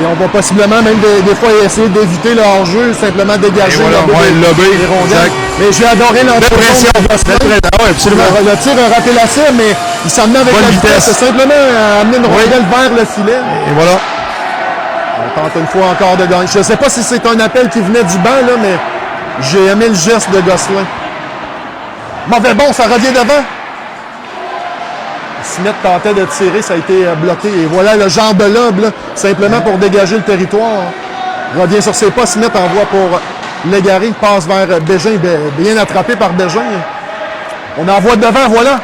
Et on va possiblement même des fois essayer d'éviter le hors-jeu, simplement dégager voilà, les rondelles. Mais j'ai adoré l'entreprise. Absolument. Le tir a raté la cible, mais il s'en met avec la vitesse. C'est simplement amener une rondelle vers le filet. Et voilà. On tente une fois encore de gagner. Je ne sais pas si c'est un appel qui venait du banc, là, mais j'ai aimé le geste de Gosselin. Mauvais bon, ça revient devant. Smith tentait de tirer, ça a été bloqué. Et voilà le genre de lob, là, simplement pour dégager le territoire. Revient sur ses pas, Smith envoie pour l'égarer, passe vers Bégin, bien attrapé par Bégin. On envoie devant, voilà.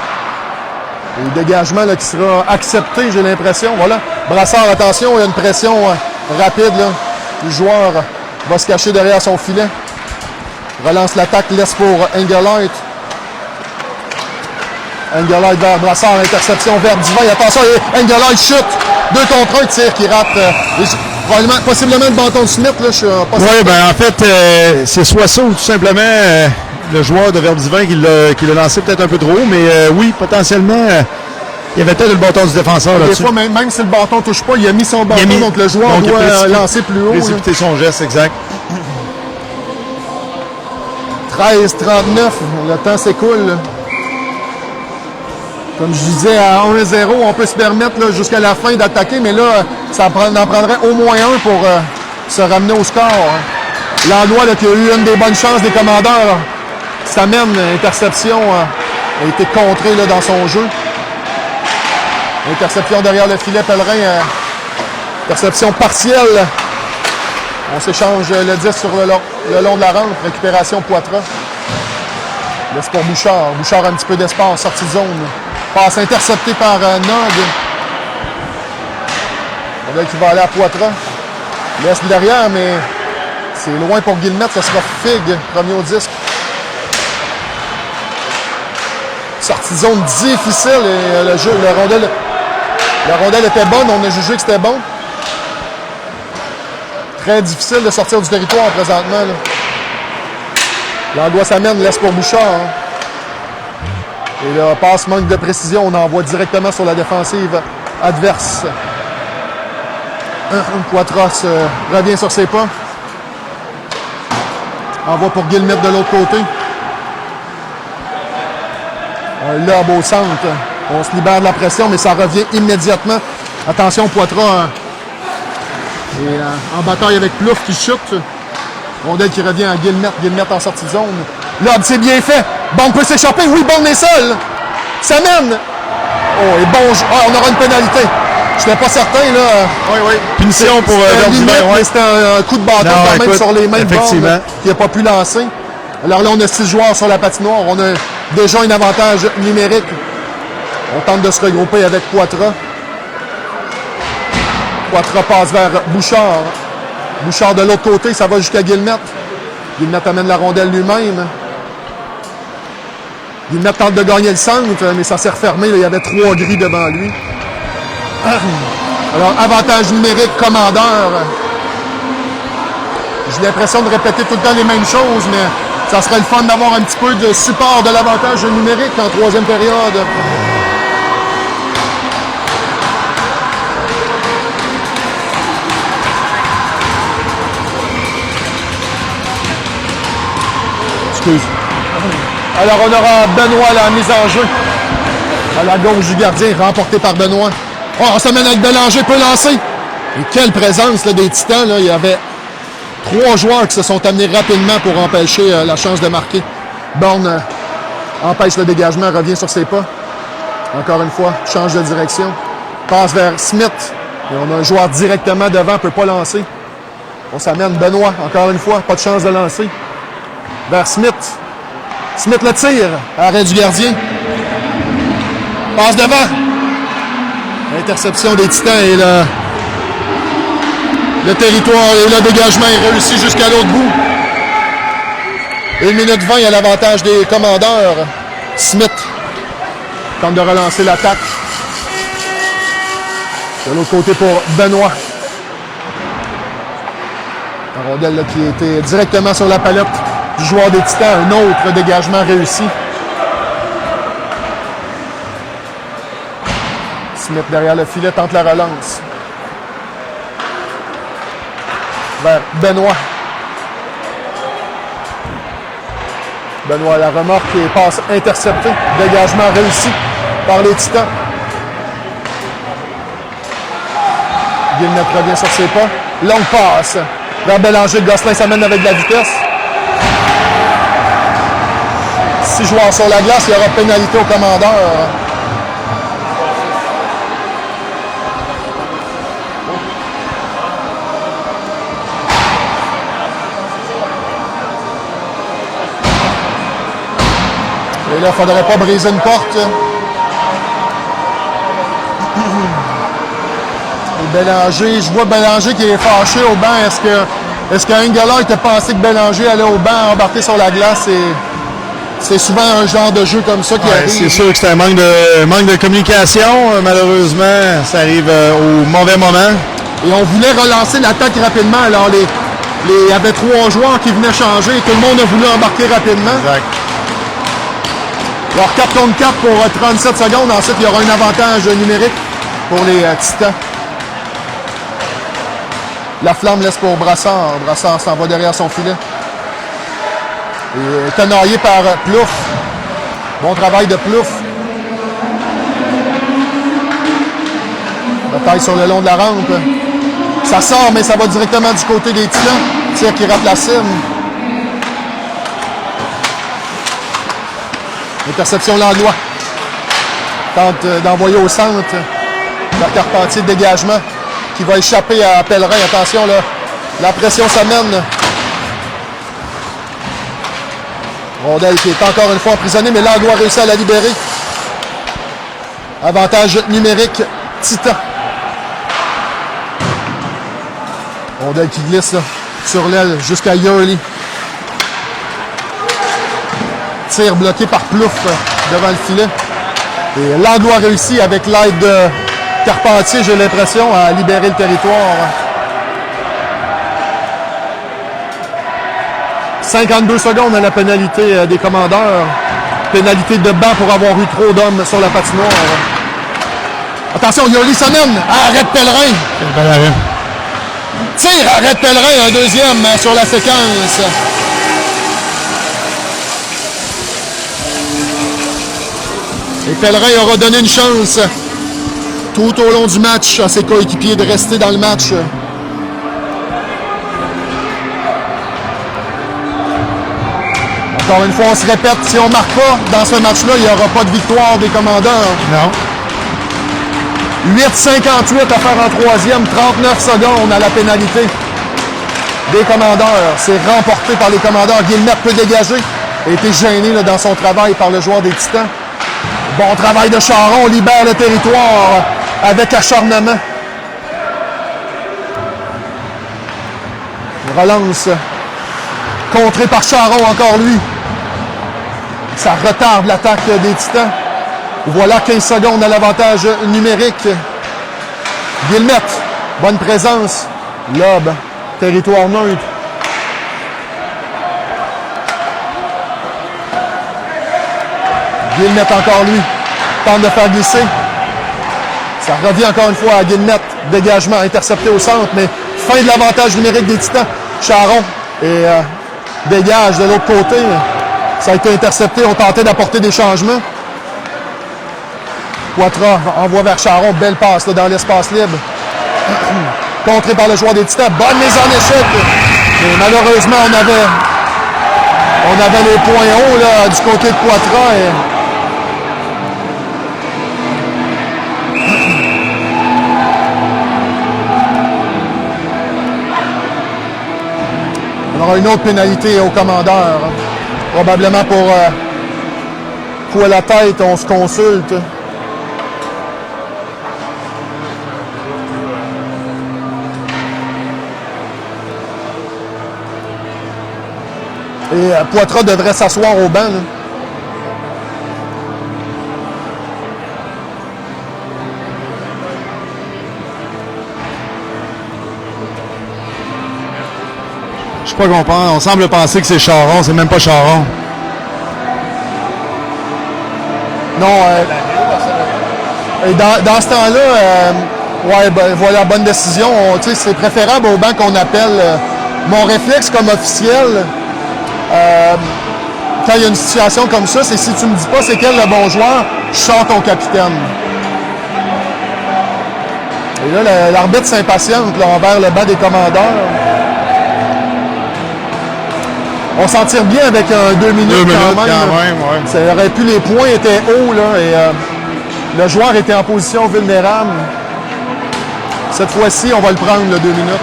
Et le dégagement là, qui sera accepté, j'ai l'impression. Voilà. Brassard, attention, il y a une pression rapide. Là. Le joueur va se cacher derrière son filet. Relance l'attaque, laisse pour Engelhardt. Engelhardt vers Brassard, interception vers Verdivin. Attention, Engelhardt chute. 2 contre 1, tir qui rate. Possiblement le bâton de Smith. Là, je suis pas oui, ben en fait, c'est soit ça ou tout simplement le joueur de Verdivin qui l'a lancé peut-être un peu trop haut. Mais oui, potentiellement, il y avait peut-être le bâton du défenseur là-dessus. Des fois, même si le bâton ne touche pas, il a mis son bâton, donc le joueur doit lancer plus haut. Précipiter son geste, exact. 13-39, le temps s'écoule. Comme je disais, à 1-0, on peut se permettre jusqu'à la fin d'attaquer, mais là, ça en prendrait au moins un pour se ramener au score. Landois, qui a eu une des bonnes chances des commandeurs, s'amène, interception, a été contrée là, dans son jeu. Interception derrière le filet, Pellerin, interception partielle. On s'échange le 10 sur le long de la rampe, récupération Poitras. Laisse pour Bouchard. Bouchard a un petit peu d'espace, sortie de zone. Passe interceptée par Nog. Qui va aller à Poitras. Laisse derrière, mais c'est loin pour Guillemette. Ce sera Fig, premier au disque. Sortie de zone difficile. Et la rondelle était bonne. On a jugé que c'était bon. Très difficile de sortir du territoire présentement. Landois s'amène, laisse pour Bouchard. Et là, passe manque de précision. On envoie directement sur la défensive adverse. Poitras revient sur ses pas. Envoie pour Guillemette de l'autre côté. Un lob au centre. On se libère de la pression, mais ça revient immédiatement. Attention, Poitras. Et en bataille avec Plouf qui chute. Rondelle qui revient à Guillemette. Guillemette en sortie de zone. Lob, c'est bien fait. Bond peut s'échapper. Oui, Bond est seul. Ça mène. Oh, et bon. On aura une pénalité. Je n'étais pas certain, là. Oui. Punition pour Verdivin. Ouais. C'était un coup de bâton quand même sur les mains de Bond qui n'a pas pu lancer. Alors là, on a 6 joueurs sur la patinoire. On a déjà un avantage numérique. On tente de se regrouper avec Poitras. Poitras passe vers Bouchard. Bouchard de l'autre côté, ça va jusqu'à Guillemette. Guillemette amène la rondelle lui-même. Guillemette tente de gagner le centre, mais ça s'est refermé. Là, il y avait 3 gris devant lui. Alors, avantage numérique, commandeur. J'ai l'impression de répéter tout le temps les mêmes choses, mais ça serait le fun d'avoir un petit peu de support de l'avantage numérique en troisième période. Excuse. Alors, on aura Benoît, la mise en jeu. À la gauche du gardien, remporté par Benoît. Oh, on se mène avec Bélanger, peut lancer. Et quelle présence là, des Titans. Là. Il y avait 3 joueurs qui se sont amenés rapidement pour empêcher la chance de marquer. Bourne empêche le dégagement, revient sur ses pas. Encore une fois, change de direction. Passe vers Smith. Et on a un joueur directement devant, ne peut pas lancer. On s'amène Benoît, encore une fois, pas de chance de lancer. vers Smith. Smith le tire. Arrêt du gardien. Passe devant. Interception des Titans et le territoire et le dégagement est réussi jusqu'à l'autre bout. 1 minute 20 à l'avantage des commandeurs. Smith tente de relancer l'attaque. De l'autre côté pour Benoît. La rondelle là, qui était directement sur la palette du joueur des Titans. Un autre dégagement réussi. Smith derrière le filet tente la relance. Vers Benoît. Benoît à la remorque et passe interceptée. Dégagement réussi par les Titans. Guillemette revient sur ses pas. Longue passe vers Bélanger. Gosselin s'amène avec de la vitesse. 6 joueurs sur la glace. Il y aura pénalité au commandeur. Et là, il ne faudrait pas briser une porte. Et Bélanger, je vois Bélanger qui est fâché au banc. Est-ce que Engelhardt était pensé que Bélanger allait au banc embarquer sur la glace? C'est souvent un genre de jeu comme ça qui arrive. C'est sûr que c'est un manque de communication. Malheureusement, ça arrive au mauvais moment. Et on voulait relancer l'attaque rapidement. Alors, il y avait 3 joueurs qui venaient changer et tout le monde a voulu embarquer rapidement. Exact. Alors, 4 contre 4 pour 37 secondes. Ensuite, il y aura un avantage numérique pour les Titans. La flamme laisse pour Brassard. Brassard s'en va derrière son filet. Et tenaillé par Plouffe. Bon travail de Plouffe. Bataille sur le long de la rampe. Ça sort, mais ça va directement du côté des Titans. Tir qui rate la cible. Interception Langlois. Tente d'envoyer au centre. Vers Carpentier de dégagement qui va échapper à Pellerin. Attention, là, la pression s'amène. Rondelle qui est encore une fois emprisonnée, mais Langlois réussit à la libérer. Avantage numérique, Titan. Rondelle qui glisse là, sur l'aile jusqu'à Yurley. Tir bloqué par Plouffe devant le filet. Et Langlois réussit avec l'aide de Carpentier, j'ai l'impression, à libérer le territoire. 52 secondes à la pénalité des commandeurs. Pénalité de banc pour avoir eu trop d'hommes sur la patinoire. Attention, Yurley s'amène. Arrête Pellerin. Tire, arrête Pellerin, un deuxième sur la séquence. Et Pellerin aura donné une chance tout au long du match à ses coéquipiers de rester dans le match. Encore une fois, on se répète, si on ne marque pas dans ce match-là, il n'y aura pas de victoire des commandeurs. Non. 8,58 à faire en troisième, 39 secondes à la pénalité des commandeurs. C'est remporté par les commandeurs. Guillemette peut dégager. A été gêné là, dans son travail par le joueur des Titans. Bon travail de Charon, libère le territoire avec acharnement. Relance. Contré par Charon, encore lui. Ça retarde l'attaque des Titans. Voilà 15 secondes à l'avantage numérique. Guillemette, bonne présence. Lobe, territoire neutre. Guillemette encore lui. Tente de faire glisser. Ça revient encore une fois à Guillemette. Dégagement intercepté au centre, mais fin de l'avantage numérique des Titans. Charon et dégage de l'autre côté. Ça a été intercepté. On tentait d'apporter des changements. Poitras envoie vers Charon. Belle passe là, dans l'espace libre. Contré par le joueur des Titans. Bonne mise en échec. Mais malheureusement, on avait les points hauts là, du côté de Poitras. On aura une autre pénalité au commandeur. Probablement pour coup à la tête, on se consulte. Et Poitras devrait s'asseoir au banc. Là. Je sais pas comprendre. On semble penser que c'est Charon. C'est même pas Charon. Non, et dans ce temps-là, ouais, ben, voilà, bonne décision. C'est préférable au banc qu'on appelle. Mon réflexe comme officiel, quand il y a une situation comme ça, c'est si tu me dis pas c'est quel le bon joueur, je sors ton capitaine. Et là, l'arbitre s'impatiente là, envers le banc des commandeurs. On s'en tire bien avec 2 minutes, quand même. Ouais. Ça aurait pu, les points étaient hauts là, et le joueur était en position vulnérable. Cette fois-ci, on va le prendre, le 2 minutes.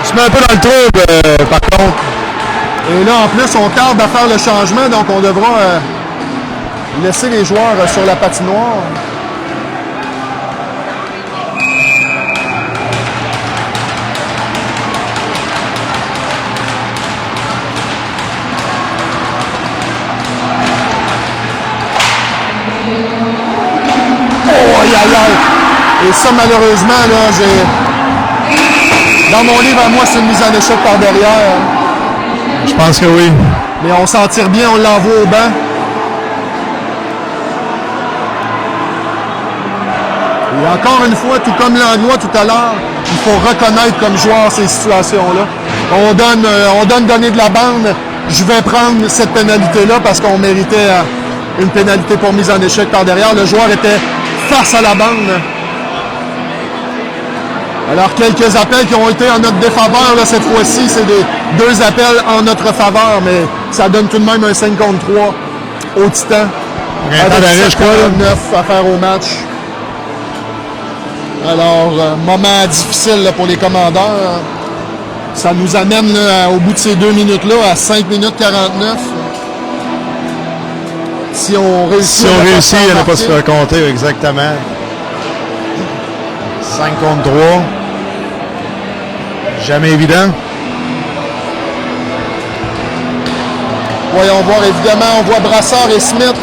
Je mets un peu dans le trouble, par contre. Et là, en plus, on tarde à faire le changement, donc on devra laisser les joueurs sur la patinoire. Et ça, malheureusement, là, dans mon livre à moi, c'est une mise en échec par derrière. Je pense que oui. Mais on s'en tire bien, on l'envoie au banc. Et encore une fois, tout comme Langlois tout à l'heure, il faut reconnaître comme joueur ces situations-là. On donne donner de la bande. Je vais prendre cette pénalité-là parce qu'on méritait une pénalité pour mise en échec par derrière. Le joueur était face à la bande. Alors, quelques appels qui ont été en notre défaveur, là, cette fois-ci, c'est 2 appels en notre faveur, mais ça donne tout de même un 5 contre 3 au Titan. Avec 7-9 à faire au match. Alors, moment difficile là, pour les commandeurs. Ça nous amène là, au bout de ces 2 minutes-là à 5 minutes 49. Si on réussit, il n'y en a pas se faire compter, exactement. 5 contre 3. Jamais évident. Voyons voir, évidemment, on voit Brassard et Smith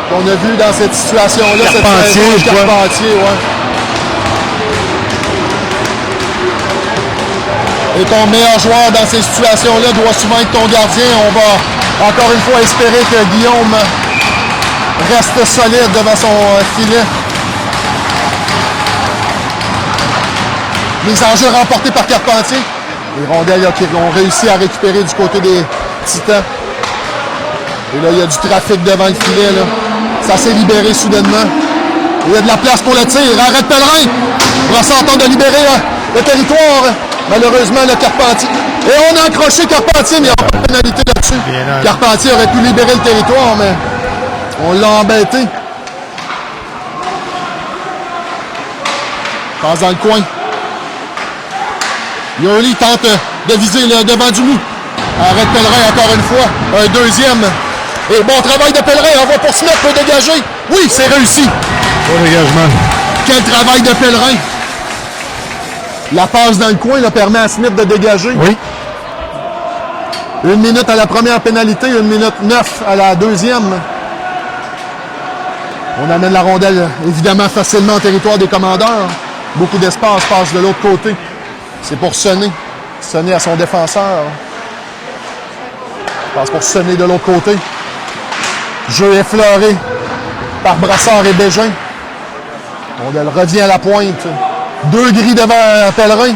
qu'on a vu dans cette situation-là. Carpentier, ouais. Et ton meilleur joueur dans ces situations-là doit souvent être ton gardien. On va encore une fois espérer que Guillaume reste solide devant son filet. Les enjeux remportés par Carpentier. Les rondelles qui ont réussi à récupérer du côté des Titans. Et là, il y a du trafic devant le filet. Là. Ça s'est libéré soudainement. Il y a de la place pour le tir. Arrête Pellerin. Brassard tente de libérer le territoire. Malheureusement, le Carpentier. Et on a accroché Carpentier, mais il n'y a pas de pénalité là-dessus. Carpentier aurait pu libérer le territoire, mais on l'a embêté. Passe dans le coin. Yoli tente de viser le devant du loup. Arrête Pellerin encore une fois. Un deuxième. Et bon travail de Pellerin. On va pour Smith peut dégager. Oui, c'est réussi. Bon dégagement. Quel travail de Pellerin. La passe dans le coin là, permet à Smith de dégager. Oui. 1 minute à la première pénalité, 1 minute 9 à la deuxième. On amène la rondelle évidemment facilement au territoire des commandeurs. Beaucoup d'espace passe de l'autre côté. C'est pour sonner. Sonner à son défenseur. Passe pour sonner de l'autre côté. Jeu effleuré par Brassard et Bégin. Rondelle revient à la pointe. 2 grilles devant Pellerin.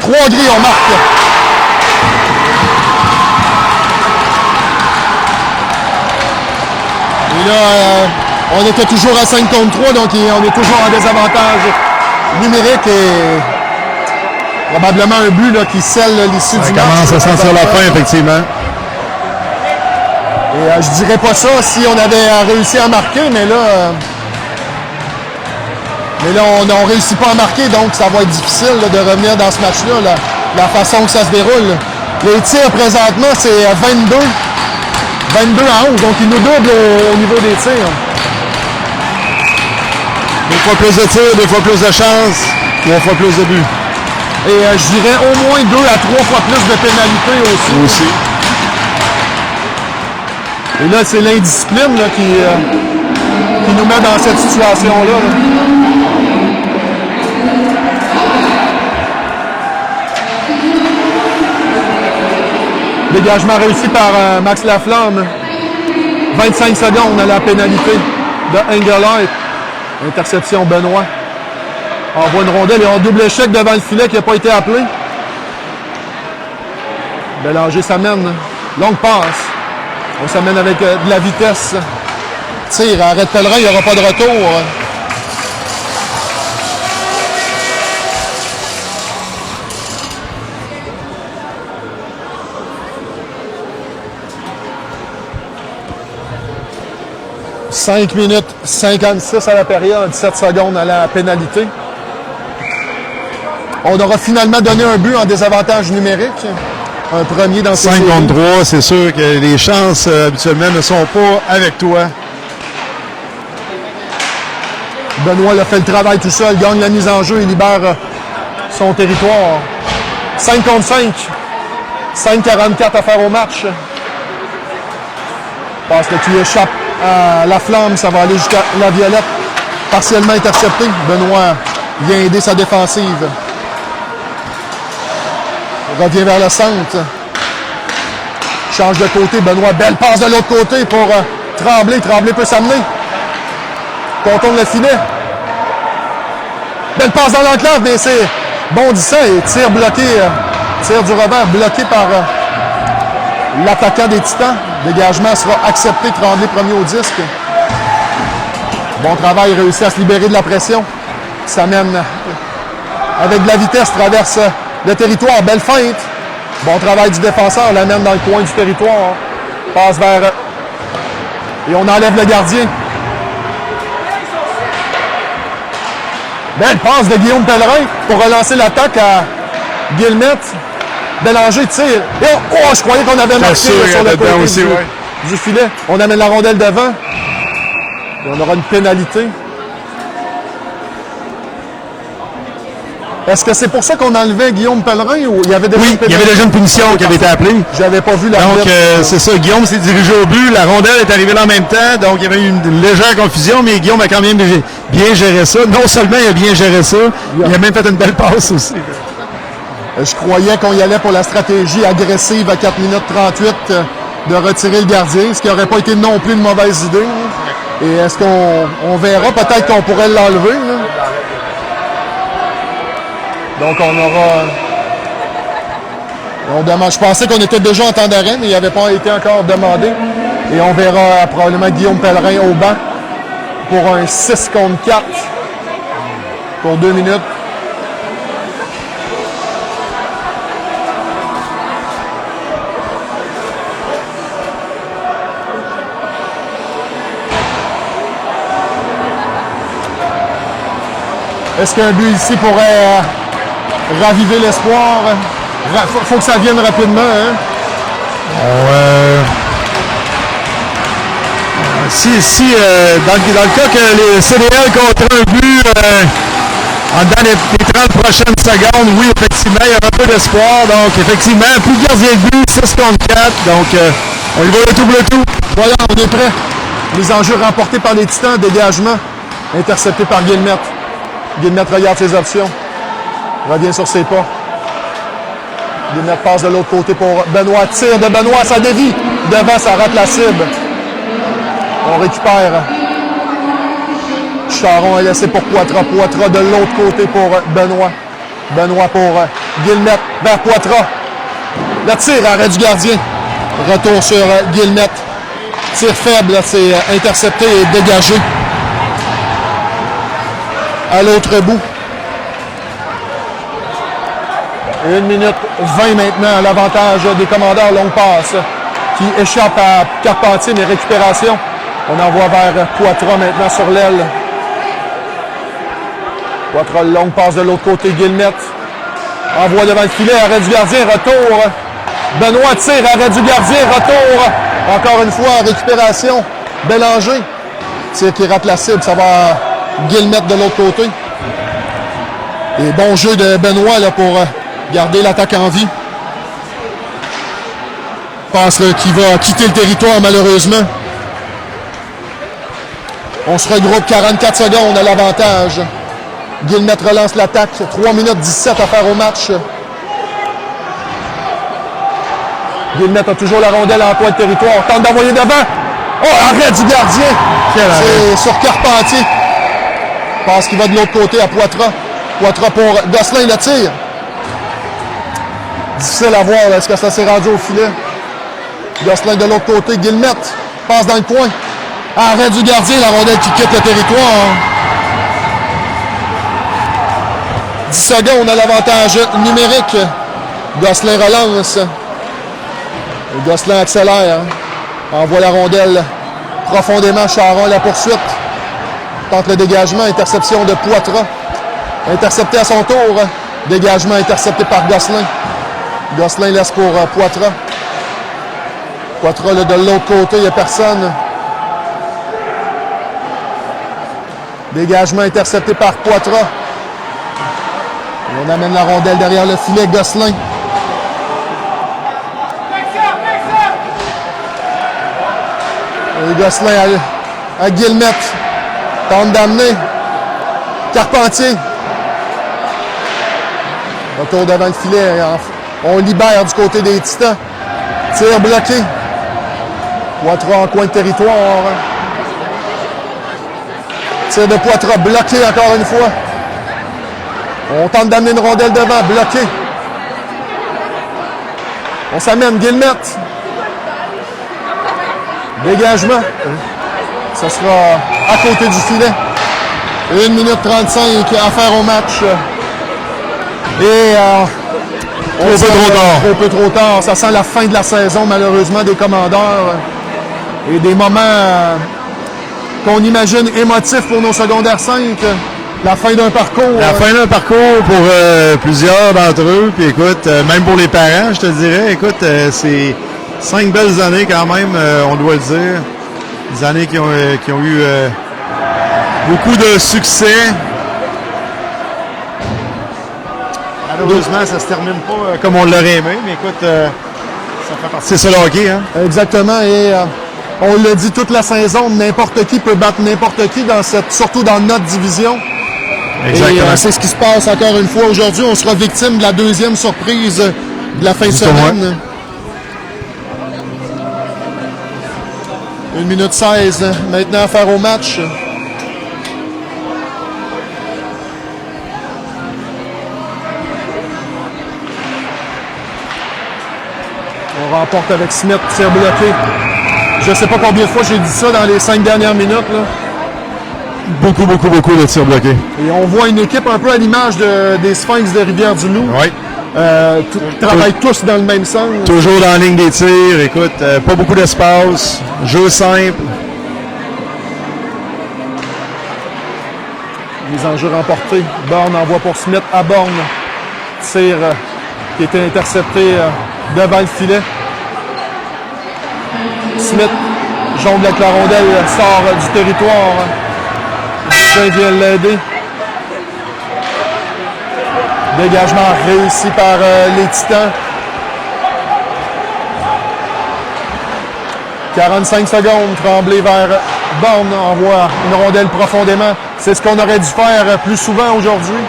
3 grilles, on marque. Et là, on était toujours à 5 contre 3, donc on est toujours en désavantage numérique et probablement un but là, qui scelle l'issue du match. Ça commence à sentir la fin, effectivement. Et je dirais pas ça si on avait réussi à marquer, mais là, on ne réussit pas à marquer, donc ça va être difficile là, de revenir dans ce match-là, la façon que ça se déroule. Les tirs présentement, c'est 22. 22 à 11, donc il nous double au niveau des tirs. Des fois plus de tirs, des fois plus de chances, 3 fois plus de buts. Et je dirais au moins 2 à 3 fois plus de pénalités aussi. Et là, c'est l'indiscipline là, qui nous met dans cette situation-là. Dégagement réussi par Max Laflamme. 25 secondes à la pénalité de Engelhardt. Interception Benoît. Envoie une rondelle et on double échec devant le filet qui n'a pas été appelé. Bélanger s'amène. Longue passe. On s'amène avec de la vitesse. Tire, arrête Pellerin, il n'y aura pas de retour. « 5 minutes 56 à la période, 17 secondes à la pénalité. On aura finalement donné un but en désavantage numérique. Un premier dans ces 5 séries. contre 3, c'est sûr que les chances habituellement ne sont pas avec toi. Benoît a fait le travail tout seul, gagne la mise en jeu et libère son territoire. 5 contre 5. 5,44 à faire au match. Passe qui échappe à la flamme, ça va aller jusqu'à la violette. Partiellement intercepté. Benoît vient aider sa défensive. Revient vers le centre. Change de côté. Benoît, belle passe de l'autre côté pour Tremblay. Tremblay peut s'amener. Contourne le filet. Belle passe dans l'enclave, mais c'est bondissant et tir bloqué. Tir du revers bloqué par l'attaquant des Titans. Dégagement sera accepté. Tremblay premier au disque. Bon travail, réussi à se libérer de la pression. S'amène avec de la vitesse, traverse le territoire. Belle feinte. Bon travail du défenseur, l'amène dans le coin du territoire. Passe vers... Et on enlève le gardien. Belle passe de Guillaume Pellerin pour relancer l'attaque à Guillemette. Bélanger tire. Et oh, je croyais qu'on avait marqué sur le côté aussi, du filet. On amène la rondelle devant. Et on aura une pénalité. Est-ce que c'est pour ça qu'on enlevait Guillaume Pellerin ou il y avait déjà Oui, il y avait déjà une punition qui avait été appelée. J'avais pas vu la Donc, c'est ça. Guillaume s'est dirigé au but. La rondelle est arrivée là en même temps. Donc, il y avait eu une légère confusion, mais Guillaume a quand même bien géré ça. Non seulement il a bien géré ça, il a même fait une belle passe aussi. Je croyais qu'on y allait pour la stratégie agressive à 4 minutes 38 de retirer le gardien, ce qui n'aurait pas été non plus une mauvaise idée. Et est-ce qu'on verra? Peut-être qu'on pourrait l'enlever. Donc, on aura... On demande, je pensais qu'on était déjà en temps d'arrêt, mais il n'avait pas été encore demandé. Et on verra probablement Guillaume Pellerin au banc pour un 6 contre 4 pour 2 minutes. Est-ce qu'un but ici pourrait raviver l'espoir? Faut que ça vienne rapidement. Hein? Dans le cas que les CDL comptent un but en dedans les 30 prochaines secondes, oui, effectivement, il y aura peu d'espoir. Donc, effectivement, plus de gardien de but, 6 contre 4. Donc, on y va le tout. Voilà, on est prêt. Les enjeux remportés par les Titans, dégagement, intercepté par Guillemette. Guillemette regarde ses options. Revient sur ses pas. Guillemette passe de l'autre côté pour Benoît. Tire de Benoît, ça dévie. Devant, ça rate la cible. On récupère. Charon est laissé pour Poitras. Poitras de l'autre côté pour Benoît. Benoît pour Guillemette vers Poitras. Le tir, arrêt du gardien. Retour sur Guillemette. Tir faible, c'est intercepté et dégagé. À l'autre bout. Et 1 minute 20 maintenant, l'avantage des commandeurs. Longue passe qui échappe à Carpentier, mais récupération. On envoie vers Poitras maintenant sur l'aile. Poitras, longue passe de l'autre côté, Guillemette. Envoie devant le filet, arrêt du gardien, retour Benoît tire, arrêt du gardien, retour. Encore une fois, récupération. Bélanger. Tir qui rate la cible, ça va Guillemette de l'autre côté. Et bon jeu de Benoît là, pour garder l'attaque en vie. Je pense qu'il va quitter le territoire malheureusement. On se regroupe 44 secondes à l'avantage. Guillemette relance l'attaque. 3 minutes 17 à faire au match. Guillemette a toujours la rondelle en coin de territoire. Tente d'envoyer devant. Oh, arrêt du gardien. C'est sur Carpentier. Je pense qu'il va de l'autre côté à Poitras. Poitras pour Gosselin, le tire. Difficile à voir. Est-ce que ça s'est rendu au filet? Gosselin de l'autre côté. Guillemette passe dans le coin. Arrêt du gardien. La rondelle qui quitte le territoire. 10 secondes à l'avantage numérique. Gosselin relance. Et Gosselin accélère. Envoie la rondelle profondément. Charon la poursuite. Tente le dégagement. Interception de Poitras. Intercepté à son tour. Dégagement intercepté par Gosselin. Gosselin laisse pour Poitras. Poitras là, de l'autre côté, il n'y a personne. Dégagement intercepté par Poitras. On amène la rondelle derrière le filet. Gosselin. Et Gosselin à Guillemette. Tente d'amener. Carpentier. Retour devant le filet. On libère du côté des Titans. Tir bloqué. Poitras en coin de territoire. Tir de Poitras bloqué encore une fois. On tente d'amener une rondelle devant. Bloqué. On s'amène. Guillemette. Dégagement. Ça sera à côté du filet. 1 minute 35 à faire au match. Et trop peu trop tard. Ça sent la fin de la saison, malheureusement, des Commandeurs. Et des moments qu'on imagine émotifs pour nos secondaires 5. La fin d'un parcours. La fin d'un parcours pour plusieurs d'entre eux. Puis écoute, même pour les parents, je te dirais, écoute, c'est 5 belles années quand même, on doit le dire. Des années qui ont eu beaucoup de succès. Malheureusement, ça se termine pas comme on l'aurait aimé, mais écoute, ça fait partie. C'est ça le hockey, hein? Exactement, et on l'a dit toute la saison, n'importe qui peut battre n'importe qui, surtout dans notre division. Exactement. Et c'est ce qui se passe encore une fois aujourd'hui. On sera victime de la deuxième surprise de la fin de semaine. 1 minute 16 maintenant à faire au match. On remporte avec Smith, tir bloqué. Je ne sais pas combien de fois j'ai dit ça dans les 5 dernières minutes. Là. Beaucoup de tirs bloqués. Et on voit une équipe un peu à l'image des Sphinx de Rivière-du-Loup. Oui. Travaillent tous dans le même sens. Toujours dans la ligne des tirs. Écoute, pas beaucoup d'espace. Jeu simple. Les enjeux remportés. Borne envoie pour Smith à Borne. Tir qui était intercepté devant le filet. Smith jongle avec la rondelle, sort du territoire. Justin vient l'aider. Dégagement réussi par les Titans. 45 secondes, Tremblay vers Borne envoie une rondelle profondément. C'est ce qu'on aurait dû faire plus souvent aujourd'hui.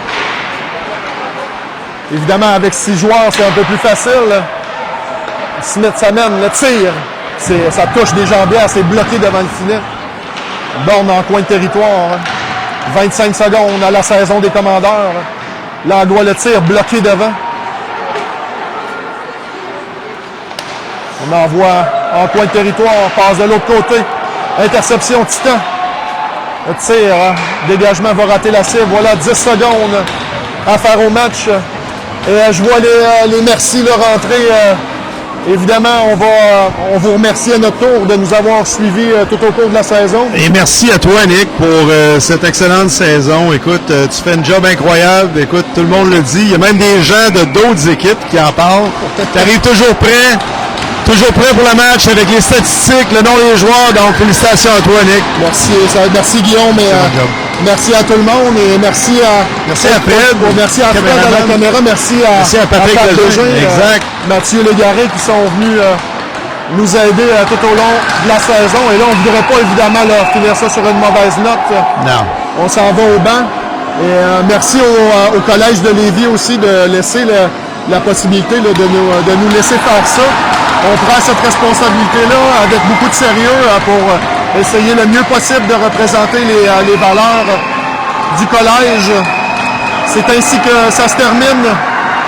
Évidemment, avec 6 joueurs, c'est un peu plus facile. Smith s'amène, le tir. Ça touche des jambières, c'est bloqué devant le filet. Borne en coin de territoire. 25 secondes à la saison des Commandeurs. Langlois le tir, bloqué devant. On envoie en coin de territoire, passe de l'autre côté. Interception Titan. Le tir, dégagement va rater la cible. Voilà, 10 secondes à faire au match. Et je vois les merci là, rentrer Évidemment, on vous remercie à notre tour de nous avoir suivis tout au cours de la saison. Et merci à toi, Nick, pour cette excellente saison. Écoute, tu fais un job incroyable. Écoute, tout le monde le dit. Il y a même des gens de d'autres équipes qui en parlent. Tu arrives toujours prêt pour le match avec les statistiques, le nom des joueurs. Donc, félicitations à toi, Nick. Merci Guillaume. Merci à tout le monde et merci à Fred. Merci à Fred à la caméra. Merci à Patrick Lejeune. Exact. Mathieu Légaré qui sont venus nous aider tout au long de la saison. Et là, on ne voudrait pas évidemment leur finir ça sur une mauvaise note. Non. On s'en va au banc. Et merci au Collège de Lévis aussi de laisser la possibilité de nous laisser faire ça. On prend cette responsabilité-là avec beaucoup de sérieux pour essayer le mieux possible de représenter les valeurs du collège. C'est ainsi que ça se termine.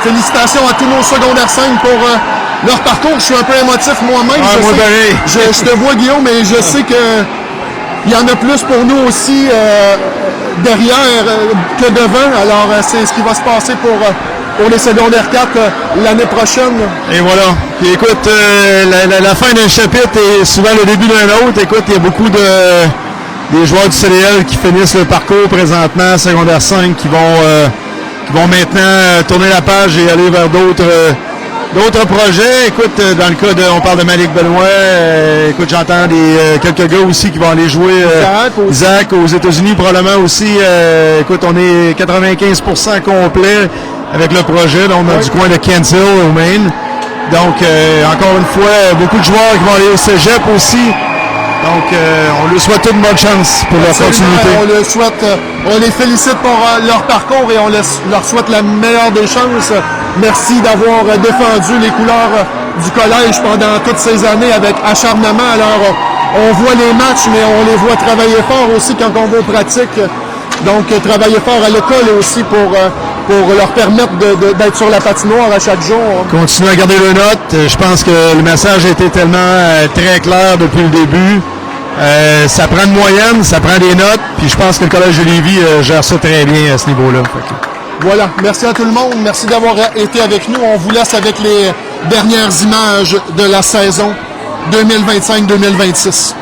Félicitations à tous nos secondaires 5 pour leur parcours. Je suis un peu émotif moi-même. Je te vois, Guillaume, mais je sais qu'il y en a plus pour nous aussi derrière que devant. Alors, c'est ce qui va se passer pour les secondaires 4 l'année prochaine. Et voilà. Puis écoute, la fin d'un chapitre est souvent le début d'un autre. Écoute, il y a beaucoup des joueurs du CDL qui finissent le parcours présentement, secondaire 5, qui vont maintenant tourner la page et aller vers d'autres projets. Écoute, dans le cas on parle de Malik Benoît, écoute, j'entends quelques gars aussi qui vont aller jouer Isaac aux États-Unis probablement aussi. Écoute, on est 95% complet avec le projet, donc du coin de Kent Hill au Maine. Donc, encore une fois, beaucoup de joueurs qui vont aller au cégep aussi. Donc, on leur souhaite toute bonne chance pour leur continuité. On les félicite pour leur parcours et on leur souhaite la meilleure des chances. Merci d'avoir défendu les couleurs du collège pendant toutes ces années avec acharnement. Alors, on voit les matchs, mais on les voit travailler fort aussi quand on va aux pratiques. Donc, travailler fort à l'école aussi pour leur permettre d'être sur la patinoire à chaque jour. Continuez à garder le note. Je pense que le message a été tellement très clair depuis le début. Ça prend une moyenne, ça prend des notes, puis je pense que le Collège de Lévis gère ça très bien à ce niveau-là. Voilà, merci à tout le monde. Merci d'avoir été avec nous. On vous laisse avec les dernières images de la saison 2025-2026.